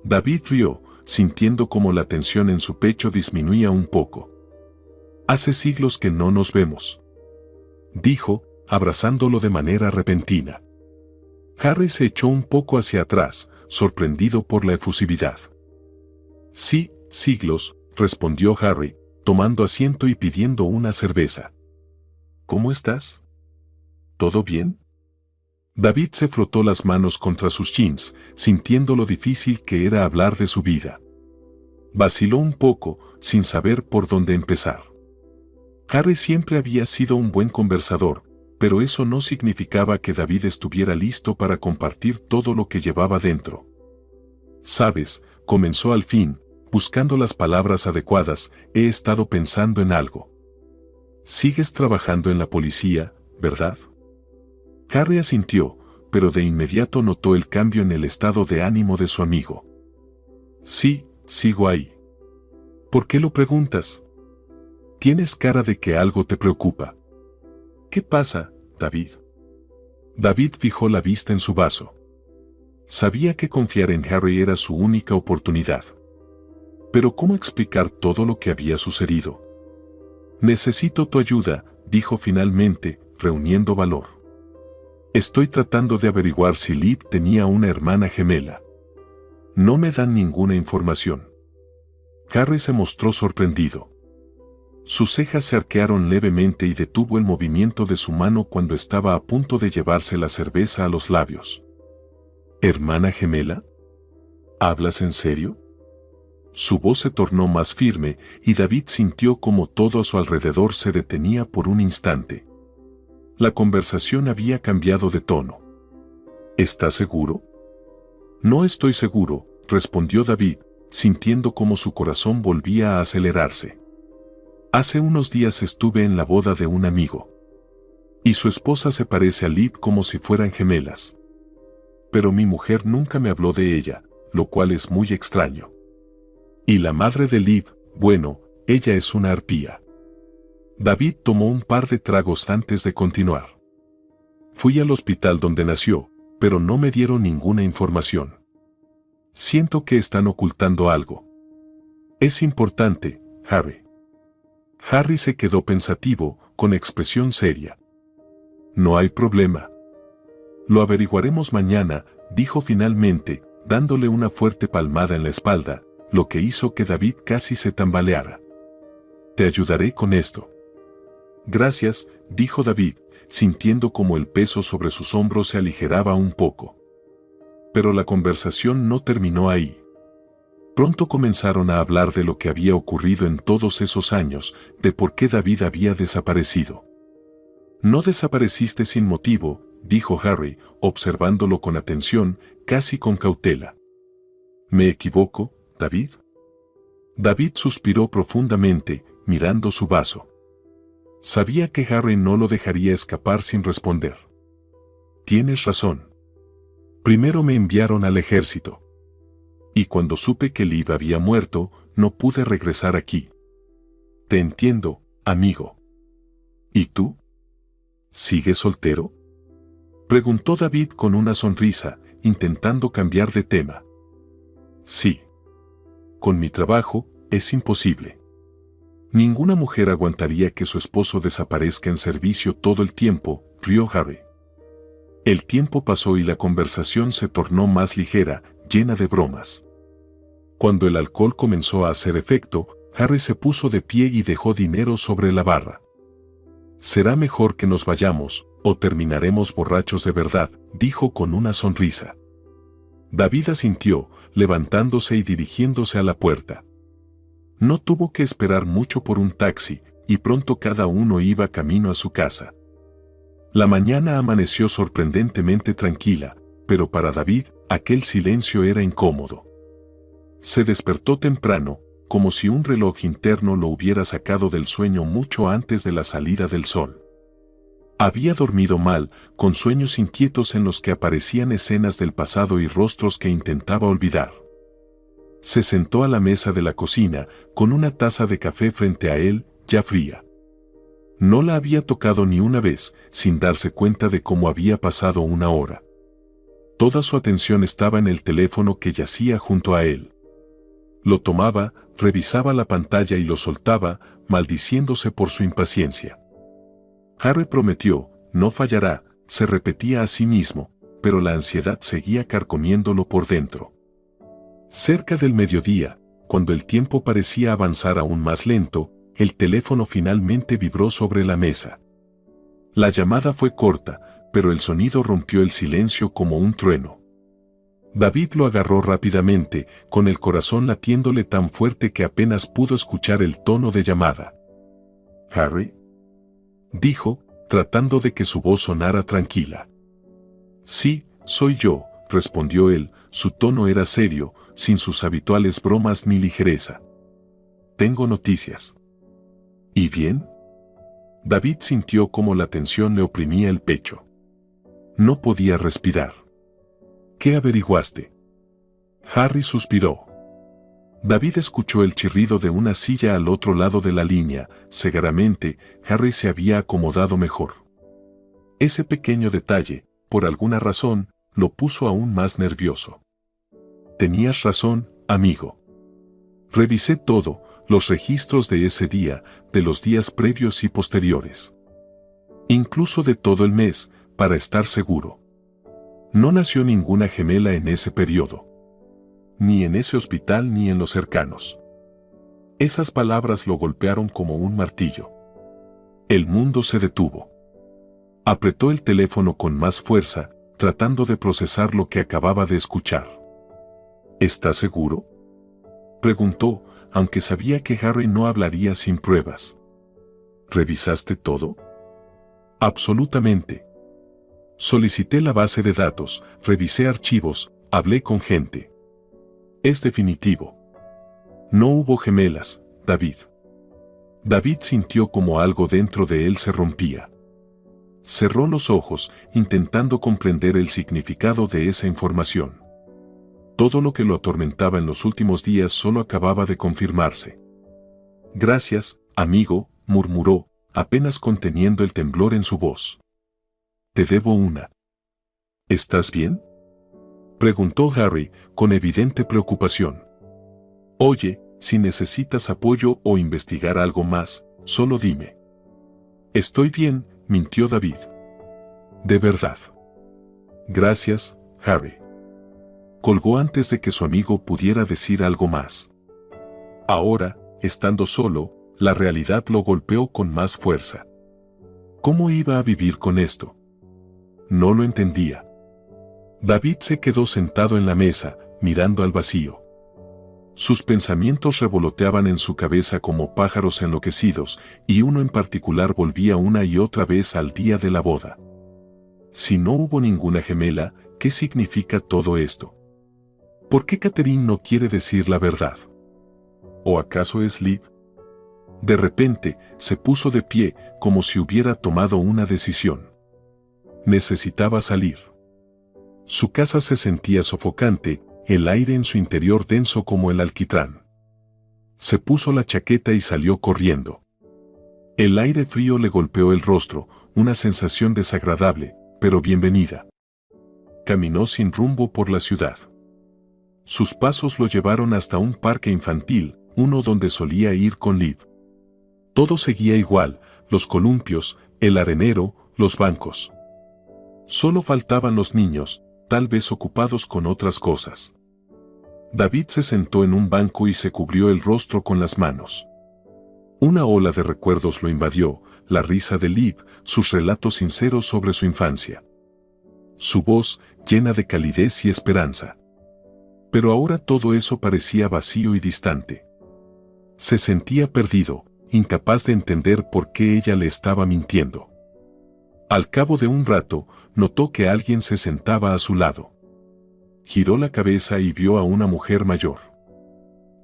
A: David rió, sintiendo como la tensión en su pecho disminuía un poco. «Hace siglos que no nos vemos», dijo, abrazándolo de manera repentina. Harry se echó un poco hacia atrás, sorprendido por la efusividad. «Sí, siglos», respondió Harry, tomando asiento y pidiendo una cerveza. «¿Cómo estás? ¿Todo bien?». David se frotó las manos contra sus jeans, sintiendo lo difícil que era hablar de su vida. Vaciló un poco, sin saber por dónde empezar. Harry siempre había sido un buen conversador, pero eso no significaba que David estuviera listo para compartir todo lo que llevaba dentro. «Sabes», comenzó al fin, buscando las palabras adecuadas, «he estado pensando en algo. Sigues trabajando en la policía, ¿verdad?». Harry asintió, pero de inmediato notó el cambio en el estado de ánimo de su amigo. «Sí, sigo ahí». «¿Por qué lo preguntas? Tienes cara de que algo te preocupa». «¿Qué pasa, David?». David fijó la vista en su vaso. Sabía que confiar en Harry era su única oportunidad. Pero ¿cómo explicar todo lo que había sucedido? «Necesito tu ayuda», dijo finalmente, reuniendo valor. «Estoy tratando de averiguar si Liv tenía una hermana gemela. No me dan ninguna información». Harry se mostró sorprendido. Sus cejas se arquearon levemente y detuvo el movimiento de su mano cuando estaba a punto de llevarse la cerveza a los labios. «¿Hermana gemela? ¿Hablas en serio?». Su voz se tornó más firme y David sintió como todo a su alrededor se detenía por un instante. La conversación había cambiado de tono. «¿Estás seguro?». «No estoy seguro», respondió David, sintiendo como su corazón volvía a acelerarse. «Hace unos días estuve en la boda de un amigo. Y su esposa se parece a Liv como si fueran gemelas. Pero mi mujer nunca me habló de ella, lo cual es muy extraño. Y la madre de Liv, bueno, ella es una arpía». David tomó un par de tragos antes de continuar. «Fui al hospital donde nació, pero no me dieron ninguna información. Siento que están ocultando algo. Es importante, Harry». Harry se quedó pensativo, con expresión seria. «No hay problema. Lo averiguaremos mañana», dijo finalmente, dándole una fuerte palmada en la espalda, lo que hizo que David casi se tambaleara. «Te ayudaré con esto». «Gracias», dijo David, sintiendo como el peso sobre sus hombros se aligeraba un poco. Pero la conversación no terminó ahí. Pronto comenzaron a hablar de lo que había ocurrido en todos esos años, de por qué David había desaparecido. «No desapareciste sin motivo», dijo Harry, observándolo con atención, casi con cautela. «¿Me equivoco, David?». David suspiró profundamente, mirando su vaso. Sabía que Harry no lo dejaría escapar sin responder. «Tienes razón. Primero me enviaron al ejército. Y cuando supe que Liv había muerto, no pude regresar aquí. Te entiendo, amigo. ¿Y tú? ¿Sigues soltero? Preguntó David con una sonrisa, intentando cambiar de tema. Sí. Con mi trabajo, es imposible. Ninguna mujer aguantaría que su esposo desaparezca en servicio todo el tiempo, rió Harry. El tiempo pasó y la conversación se tornó más ligera, llena de bromas. Cuando el alcohol comenzó a hacer efecto, Harry se puso de pie y dejó dinero sobre la barra. Será mejor que nos vayamos, o terminaremos borrachos de verdad, dijo con una sonrisa. David asintió, levantándose y dirigiéndose a la puerta. No tuvo que esperar mucho por un taxi, y pronto cada uno iba camino a su casa. La mañana amaneció sorprendentemente tranquila, pero para David, aquel silencio era incómodo. Se despertó temprano, como si un reloj interno lo hubiera sacado del sueño mucho antes de la salida del sol. Había dormido mal, con sueños inquietos en los que aparecían escenas del pasado y rostros que intentaba olvidar. Se sentó a la mesa de la cocina, con una taza de café frente a él, ya fría. No la había tocado ni una vez, sin darse cuenta de cómo había pasado una hora. Toda su atención estaba en el teléfono que yacía junto a él. Lo tomaba, revisaba la pantalla y lo soltaba, maldiciéndose por su impaciencia. Harry prometió, no fallará, se repetía a sí mismo, pero la ansiedad seguía carcomiéndolo por dentro. Cerca del mediodía, cuando el tiempo parecía avanzar aún más lento, el teléfono finalmente vibró sobre la mesa. La llamada fue corta, pero el sonido rompió el silencio como un trueno. David lo agarró rápidamente, con el corazón latiéndole tan fuerte que apenas pudo escuchar el tono de llamada. «¿Harry?», dijo, tratando de que su voz sonara tranquila. «Sí, soy yo», respondió él, su tono era serio, sin sus habituales bromas ni ligereza. «Tengo noticias». «¿Y bien?». David sintió cómo la tensión le oprimía el pecho. No podía respirar. «¿Qué averiguaste?». Harry suspiró. David escuchó el chirrido de una silla al otro lado de la línea. Cegaramente, Harry se había acomodado mejor. Ese pequeño detalle, por alguna razón, lo puso aún más nervioso. «Tenías razón, amigo. Revisé todo, los registros de ese día, de los días previos y posteriores. Incluso de todo el mes, para estar seguro. No nació ninguna gemela en ese periodo. Ni en ese hospital ni en los cercanos». Esas palabras lo golpearon como un martillo. El mundo se detuvo. Apretó el teléfono con más fuerza, tratando de procesar lo que acababa de escuchar. «¿Estás seguro?», preguntó, aunque sabía que Harry no hablaría sin pruebas. «¿Revisaste todo?». «Absolutamente. Solicité la base de datos, revisé archivos, hablé con gente. Es definitivo. No hubo gemelas, David». David sintió como algo dentro de él se rompía. Cerró los ojos, intentando comprender el significado de esa información. Todo lo que lo atormentaba en los últimos días solo acababa de confirmarse. «Gracias, amigo», murmuró, apenas conteniendo el temblor en su voz. «Te debo una». «¿Estás bien?», preguntó Harry, con evidente preocupación. «Oye, si necesitas apoyo o investigar algo más, solo dime». «Estoy bien», mintió David. «De verdad». «Gracias, Harry». Colgó antes de que su amigo pudiera decir algo más. Ahora, estando solo, la realidad lo golpeó con más fuerza. ¿Cómo iba a vivir con esto? No lo entendía. David se quedó sentado en la mesa, mirando al vacío. Sus pensamientos revoloteaban en su cabeza como pájaros enloquecidos, y uno en particular volvía una y otra vez al día de la boda. Si no hubo ninguna gemela, ¿qué significa todo esto? ¿Por qué Catherine no quiere decir la verdad? ¿O acaso es Liv? De repente, se puso de pie, como si hubiera tomado una decisión. Necesitaba salir. Su casa se sentía sofocante, el aire en su interior denso como el alquitrán. Se puso la chaqueta y salió corriendo. El aire frío le golpeó el rostro, una sensación desagradable, pero bienvenida. Caminó sin rumbo por la ciudad. Sus pasos lo llevaron hasta un parque infantil, uno donde solía ir con Liv. Todo seguía igual, los columpios, el arenero, los bancos. Solo faltaban los niños, tal vez ocupados con otras cosas. David se sentó en un banco y se cubrió el rostro con las manos. Una ola de recuerdos lo invadió, la risa de Liv, sus relatos sinceros sobre su infancia. Su voz, llena de calidez y esperanza. Pero ahora todo eso parecía vacío y distante. Se sentía perdido, incapaz de entender por qué ella le estaba mintiendo. Al cabo de un rato, notó que alguien se sentaba a su lado. Giró la cabeza y vio a una mujer mayor.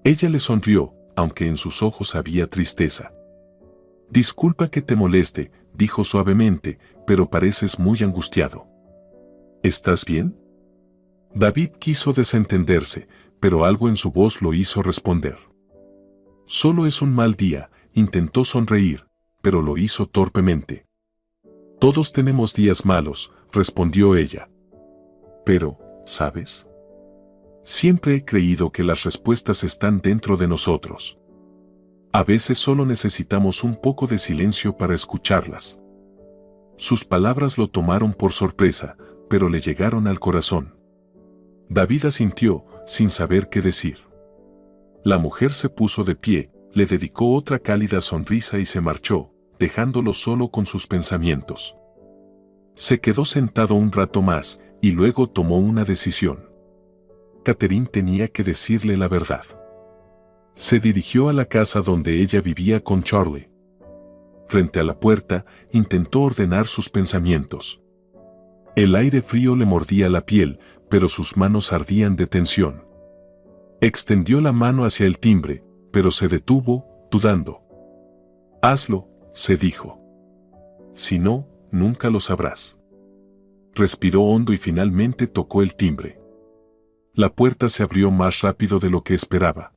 A: Ella le sonrió, aunque en sus ojos había tristeza. «Disculpa que te moleste», dijo suavemente, «pero pareces muy angustiado». «¿Estás bien?». David quiso desentenderse, pero algo en su voz lo hizo responder. «Solo es un mal día», intentó sonreír, pero lo hizo torpemente. «Todos tenemos días malos», respondió ella. «Pero, ¿sabes? Siempre he creído que las respuestas están dentro de nosotros. A veces solo necesitamos un poco de silencio para escucharlas». Sus palabras lo tomaron por sorpresa, pero le llegaron al corazón. David asintió, sin saber qué decir. La mujer se puso de pie, le dedicó otra cálida sonrisa y se marchó, dejándolo solo con sus pensamientos. Se quedó sentado un rato más, y luego tomó una decisión. Catherine tenía que decirle la verdad. Se dirigió a la casa donde ella vivía con Charlie. Frente a la puerta, intentó ordenar sus pensamientos. El aire frío le mordía la piel, pero sus manos ardían de tensión. Extendió la mano hacia el timbre, pero se detuvo, dudando. «Hazlo», se dijo. «Si no, nunca lo sabrás». Respiró hondo y finalmente tocó el timbre. La puerta se abrió más rápido de lo que esperaba.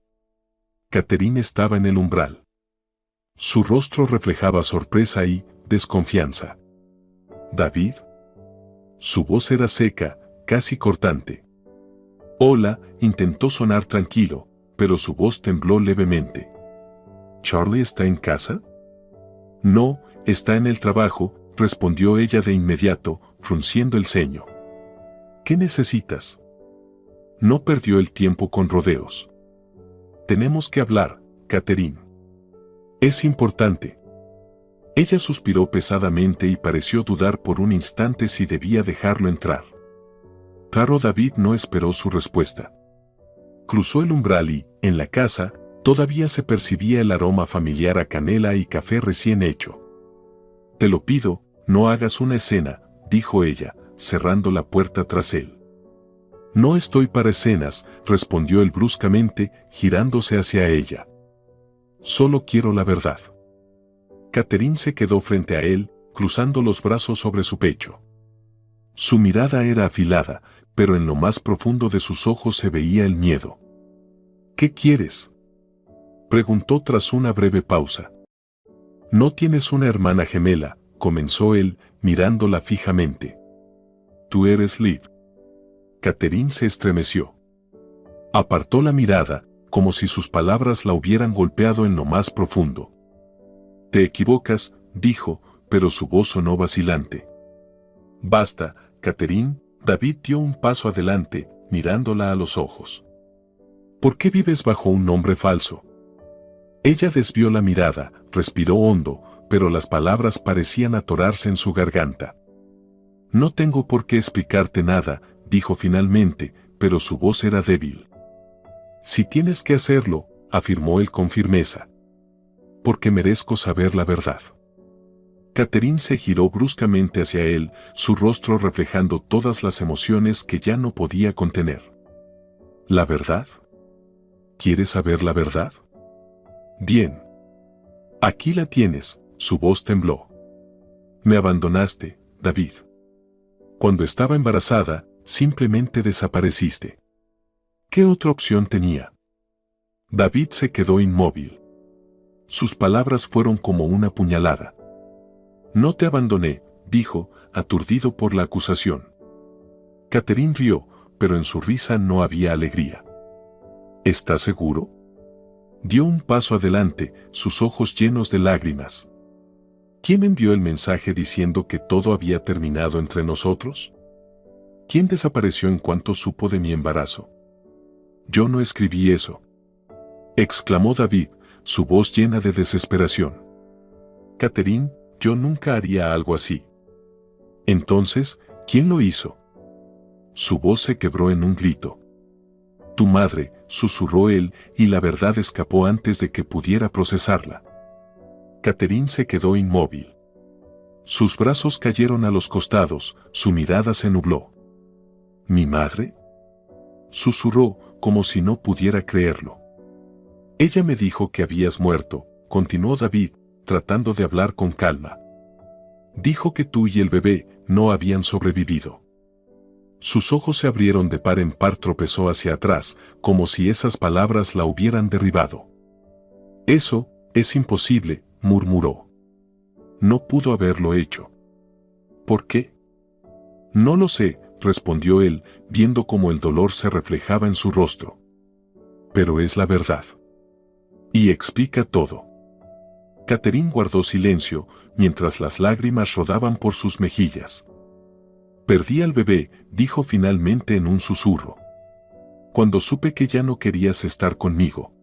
A: Catherine estaba en el umbral. Su rostro reflejaba sorpresa y desconfianza. «¿David?». Su voz era seca, casi cortante. «Hola», intentó sonar tranquilo, pero su voz tembló levemente. «¿Charlie está en casa?». «No, está en el trabajo», respondió ella de inmediato, frunciendo el ceño. «¿Qué necesitas?». No perdió el tiempo con rodeos. «Tenemos que hablar, Catherine. Es importante». Ella suspiró pesadamente y pareció dudar por un instante si debía dejarlo entrar. Pero David no esperó su respuesta. Cruzó el umbral y, en la casa, todavía se percibía el aroma familiar a canela y café recién hecho. «Te lo pido, no hagas una escena», dijo ella, cerrando la puerta tras él. «No estoy para escenas», respondió él bruscamente, girándose hacia ella. «Solo quiero la verdad». Catherine se quedó frente a él, cruzando los brazos sobre su pecho. Su mirada era afilada, pero en lo más profundo de sus ojos se veía el miedo. «¿Qué quieres?», preguntó tras una breve pausa. «¿No tienes una hermana gemela?», comenzó él, mirándola fijamente. «Tú eres Liv». Catherine se estremeció. Apartó la mirada, como si sus palabras la hubieran golpeado en lo más profundo. «Te equivocas», dijo, pero su voz sonó vacilante. «Basta, Catherine», David dio un paso adelante, mirándola a los ojos. «¿Por qué vives bajo un nombre falso?». Ella desvió la mirada, respiró hondo, pero las palabras parecían atorarse en su garganta. «No tengo por qué explicarte nada», dijo finalmente, pero su voz era débil. «Si tienes que hacerlo», afirmó él con firmeza. «Porque merezco saber la verdad». Catherine se giró bruscamente hacia él, su rostro reflejando todas las emociones que ya no podía contener. «¿La verdad? ¿Quieres saber la verdad? Bien. Aquí la tienes», su voz tembló. «Me abandonaste, David. Cuando estaba embarazada, simplemente desapareciste. ¿Qué otra opción tenía?». David se quedó inmóvil. Sus palabras fueron como una puñalada. No te abandoné, dijo, aturdido por la acusación. Catherine rió, pero en su risa no había alegría. ¿Estás seguro? Dio un paso adelante, sus ojos llenos de lágrimas. ¿Quién envió el mensaje diciendo que todo había terminado entre nosotros? ¿Quién desapareció en cuanto supo de mi embarazo? Yo no escribí eso, exclamó David, su voz llena de desesperación. Catherine, yo nunca haría algo así. Entonces, ¿quién lo hizo? Su voz se quebró en un grito. Tu madre, susurró él, y la verdad escapó antes de que pudiera procesarla. Catherine se quedó inmóvil. Sus brazos cayeron a los costados, su mirada se nubló. ¿Mi madre? Susurró, como si no pudiera creerlo. Ella me dijo que habías muerto, continuó David, tratando de hablar con calma. Dijo que tú y el bebé no habían sobrevivido. Sus ojos se abrieron de par en par, tropezó hacia atrás, como si esas palabras la hubieran derribado. Eso es imposible, murmuró. No pudo haberlo hecho. ¿Por qué? No lo sé, respondió él, viendo cómo el dolor se reflejaba en su rostro. Pero es la verdad. Y explica todo. Catherine guardó silencio, mientras las lágrimas rodaban por sus mejillas. Perdí al bebé, dijo finalmente en un susurro. Cuando supe que ya no querías estar conmigo.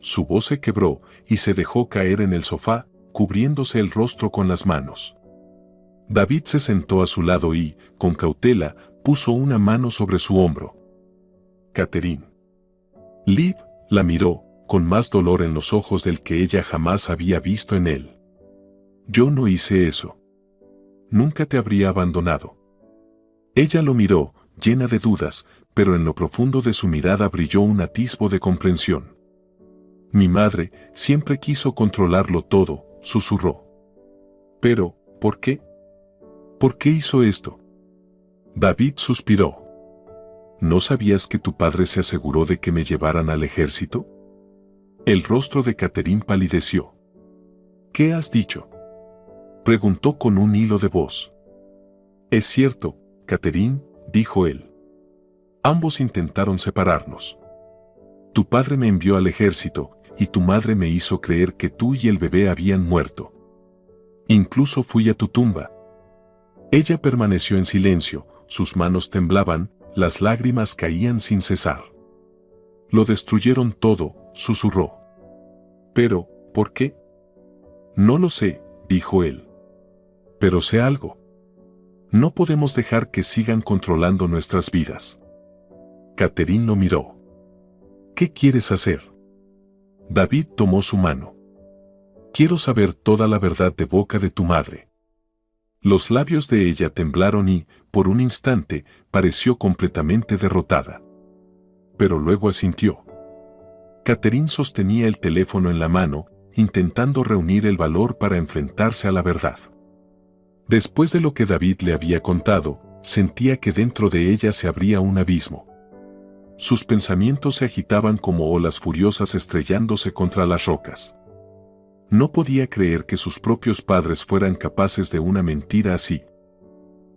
A: Su voz se quebró y se dejó caer en el sofá, cubriéndose el rostro con las manos. David se sentó a su lado y, con cautela, puso una mano sobre su hombro. Catherine. Liv la miró, con más dolor en los ojos del que ella jamás había visto en él. Yo no hice eso. Nunca te habría abandonado. Ella lo miró, llena de dudas, pero en lo profundo de su mirada brilló un atisbo de comprensión. Mi madre siempre quiso controlarlo todo, susurró. Pero, ¿por qué? ¿Por qué hizo esto? David suspiró. ¿No sabías que tu padre se aseguró de que me llevaran al ejército? El rostro de Catherine palideció. ¿Qué has dicho? Preguntó con un hilo de voz. Es cierto, Catherine, dijo él. Ambos intentaron separarnos. Tu padre me envió al ejército, y tu madre me hizo creer que tú y el bebé habían muerto. Incluso fui a tu tumba. Ella permaneció en silencio, sus manos temblaban, las lágrimas caían sin cesar. Lo destruyeron todo, susurró. Pero, ¿por qué? No lo sé, dijo él. Pero sé algo. No podemos dejar que sigan controlando nuestras vidas. Catherine lo miró. ¿Qué quieres hacer? David tomó su mano. Quiero saber toda la verdad de boca de tu madre. Los labios de ella temblaron y, por un instante, pareció completamente derrotada. Pero luego asintió. Catherine sostenía el teléfono en la mano, intentando reunir el valor para enfrentarse a la verdad. Después de lo que David le había contado, sentía que dentro de ella se abría un abismo. Sus pensamientos se agitaban como olas furiosas estrellándose contra las rocas. No podía creer que sus propios padres fueran capaces de una mentira así.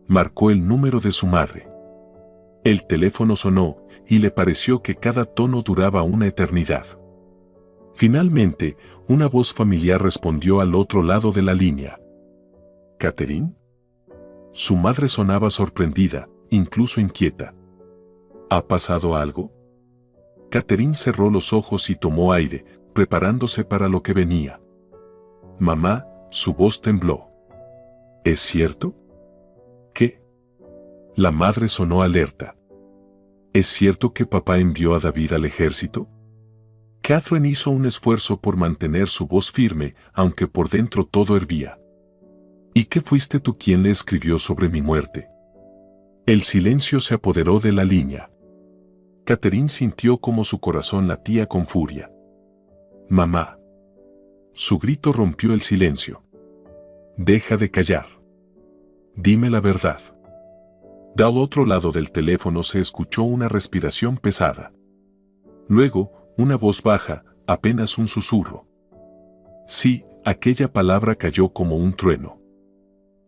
A: Marcó el número de su madre. El teléfono sonó, y le pareció que cada tono duraba una eternidad. Finalmente, una voz familiar respondió al otro lado de la línea. ¿Catherine? Su madre sonaba sorprendida, incluso inquieta. ¿Ha pasado algo? Catherine cerró los ojos y tomó aire, preparándose para lo que venía. Mamá, su voz tembló. ¿Es cierto? ¿Qué? La madre sonó alerta. ¿Es cierto que papá envió a David al ejército? Catherine hizo un esfuerzo por mantener su voz firme, aunque por dentro todo hervía. ¿Y qué fuiste tú quien le escribió sobre mi muerte? El silencio se apoderó de la línea. Catherine sintió como su corazón latía con furia. Mamá. Su grito rompió el silencio. Deja de callar. Dime la verdad. Del otro lado del teléfono se escuchó una respiración pesada. Luego, una voz baja, apenas un susurro. Sí, aquella palabra cayó como un trueno.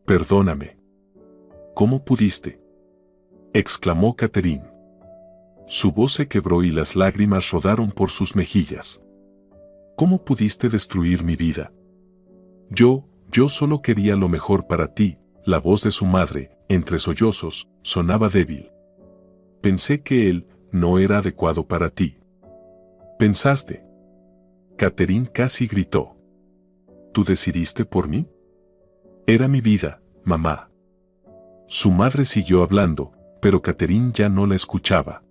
A: Perdóname. ¿Cómo pudiste?, exclamó Catherine. Su voz se quebró y las lágrimas rodaron por sus mejillas. ¿Cómo pudiste destruir mi vida? Yo solo quería lo mejor para ti. La voz de su madre, entre sollozos, sonaba débil. Pensé que él no era adecuado para ti. ¿Pensaste? Catherine casi gritó. ¿Tú decidiste por mí? Era mi vida, mamá. Su madre siguió hablando, pero Catherine ya no la escuchaba.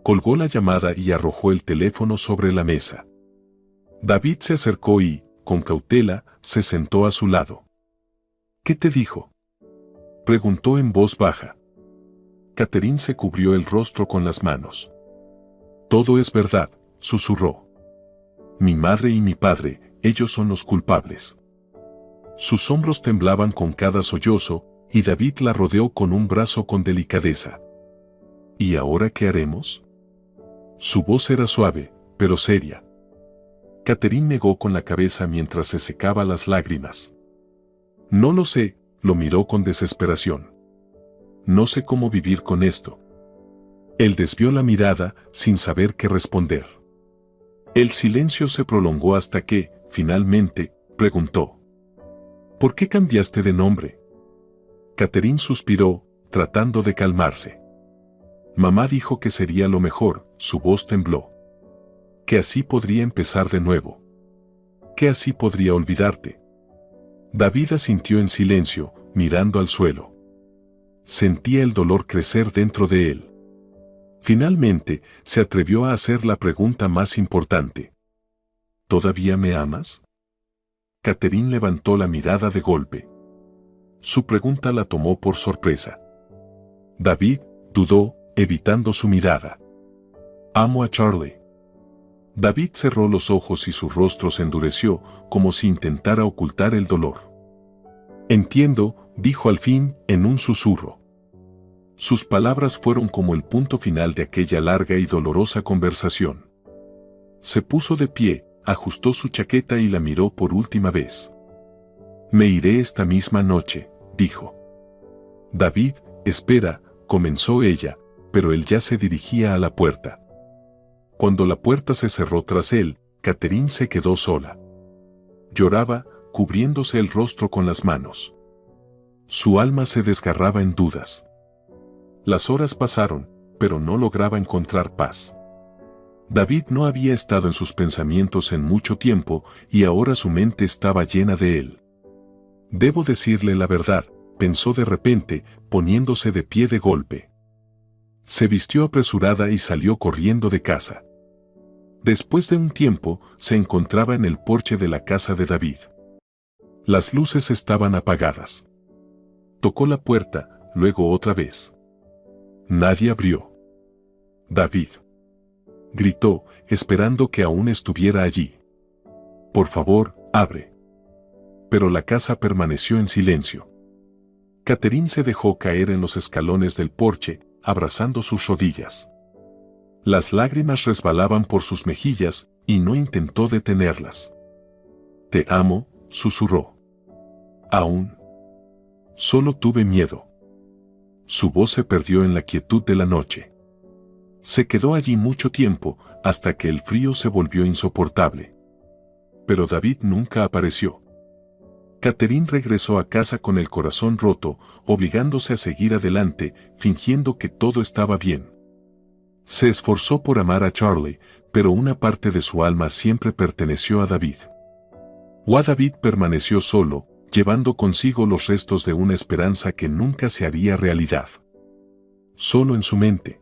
A: Colgó la llamada y arrojó el teléfono sobre la mesa. David se acercó y, con cautela, se sentó a su lado. ¿Qué te dijo?, preguntó en voz baja. Catherine se cubrió el rostro con las manos. Todo es verdad, susurró. Mi madre y mi padre, ellos son los culpables. Sus hombros temblaban con cada sollozo, y David la rodeó con un brazo con delicadeza. ¿Y ahora qué haremos?, su voz era suave, pero seria. Catherine negó con la cabeza mientras se secaba las lágrimas. No lo sé, lo miró con desesperación. No sé cómo vivir con esto. Él desvió la mirada, sin saber qué responder. El silencio se prolongó hasta que, finalmente, preguntó. ¿Por qué cambiaste de nombre? Catherine suspiró, tratando de calmarse. Mamá dijo que sería lo mejor, su voz tembló. Que así podría empezar de nuevo. Que así podría olvidarte. David asintió en silencio, mirando al suelo. Sentía el dolor crecer dentro de él. Finalmente, se atrevió a hacer la pregunta más importante. ¿Todavía me amas? Catherine levantó la mirada de golpe. Su pregunta la tomó por sorpresa. David dudó, evitando su mirada. Amo a Charlie. David cerró los ojos y su rostro se endureció, como si intentara ocultar el dolor. Entiendo, dijo al fin, en un susurro. Sus palabras fueron como el punto final de aquella larga y dolorosa conversación. Se puso de pie, ajustó su chaqueta y la miró por última vez. Me iré esta misma noche, dijo. David, espera, comenzó ella, pero él ya se dirigía a la puerta. Cuando la puerta se cerró tras él, Catherine se quedó sola. Lloraba, cubriéndose el rostro con las manos. Su alma se desgarraba en dudas. Las horas pasaron, pero no lograba encontrar paz. David no había estado en sus pensamientos en mucho tiempo y ahora su mente estaba llena de él. Debo decirle la verdad, pensó de repente, poniéndose de pie de golpe. Se vistió apresurada y salió corriendo de casa. Después de un tiempo, se encontraba en el porche de la casa de David. Las luces estaban apagadas. Tocó la puerta, luego otra vez. Nadie abrió. David gritó, esperando que aún estuviera allí. Por favor, abre. Pero la casa permaneció en silencio. Catherine se dejó caer en los escalones del porche, abrazando sus rodillas. Las lágrimas resbalaban por sus mejillas y no intentó detenerlas. Te amo, susurró. Aún. Solo tuve miedo. Su voz se perdió en la quietud de la noche. Se quedó allí mucho tiempo, hasta que el frío se volvió insoportable. Pero David nunca apareció. Catherine regresó a casa con el corazón roto, obligándose a seguir adelante, fingiendo que todo estaba bien. Se esforzó por amar a Charlie, pero una parte de su alma siempre perteneció a David. David permaneció solo, llevando consigo los restos de una esperanza que nunca se haría realidad. Solo en su mente.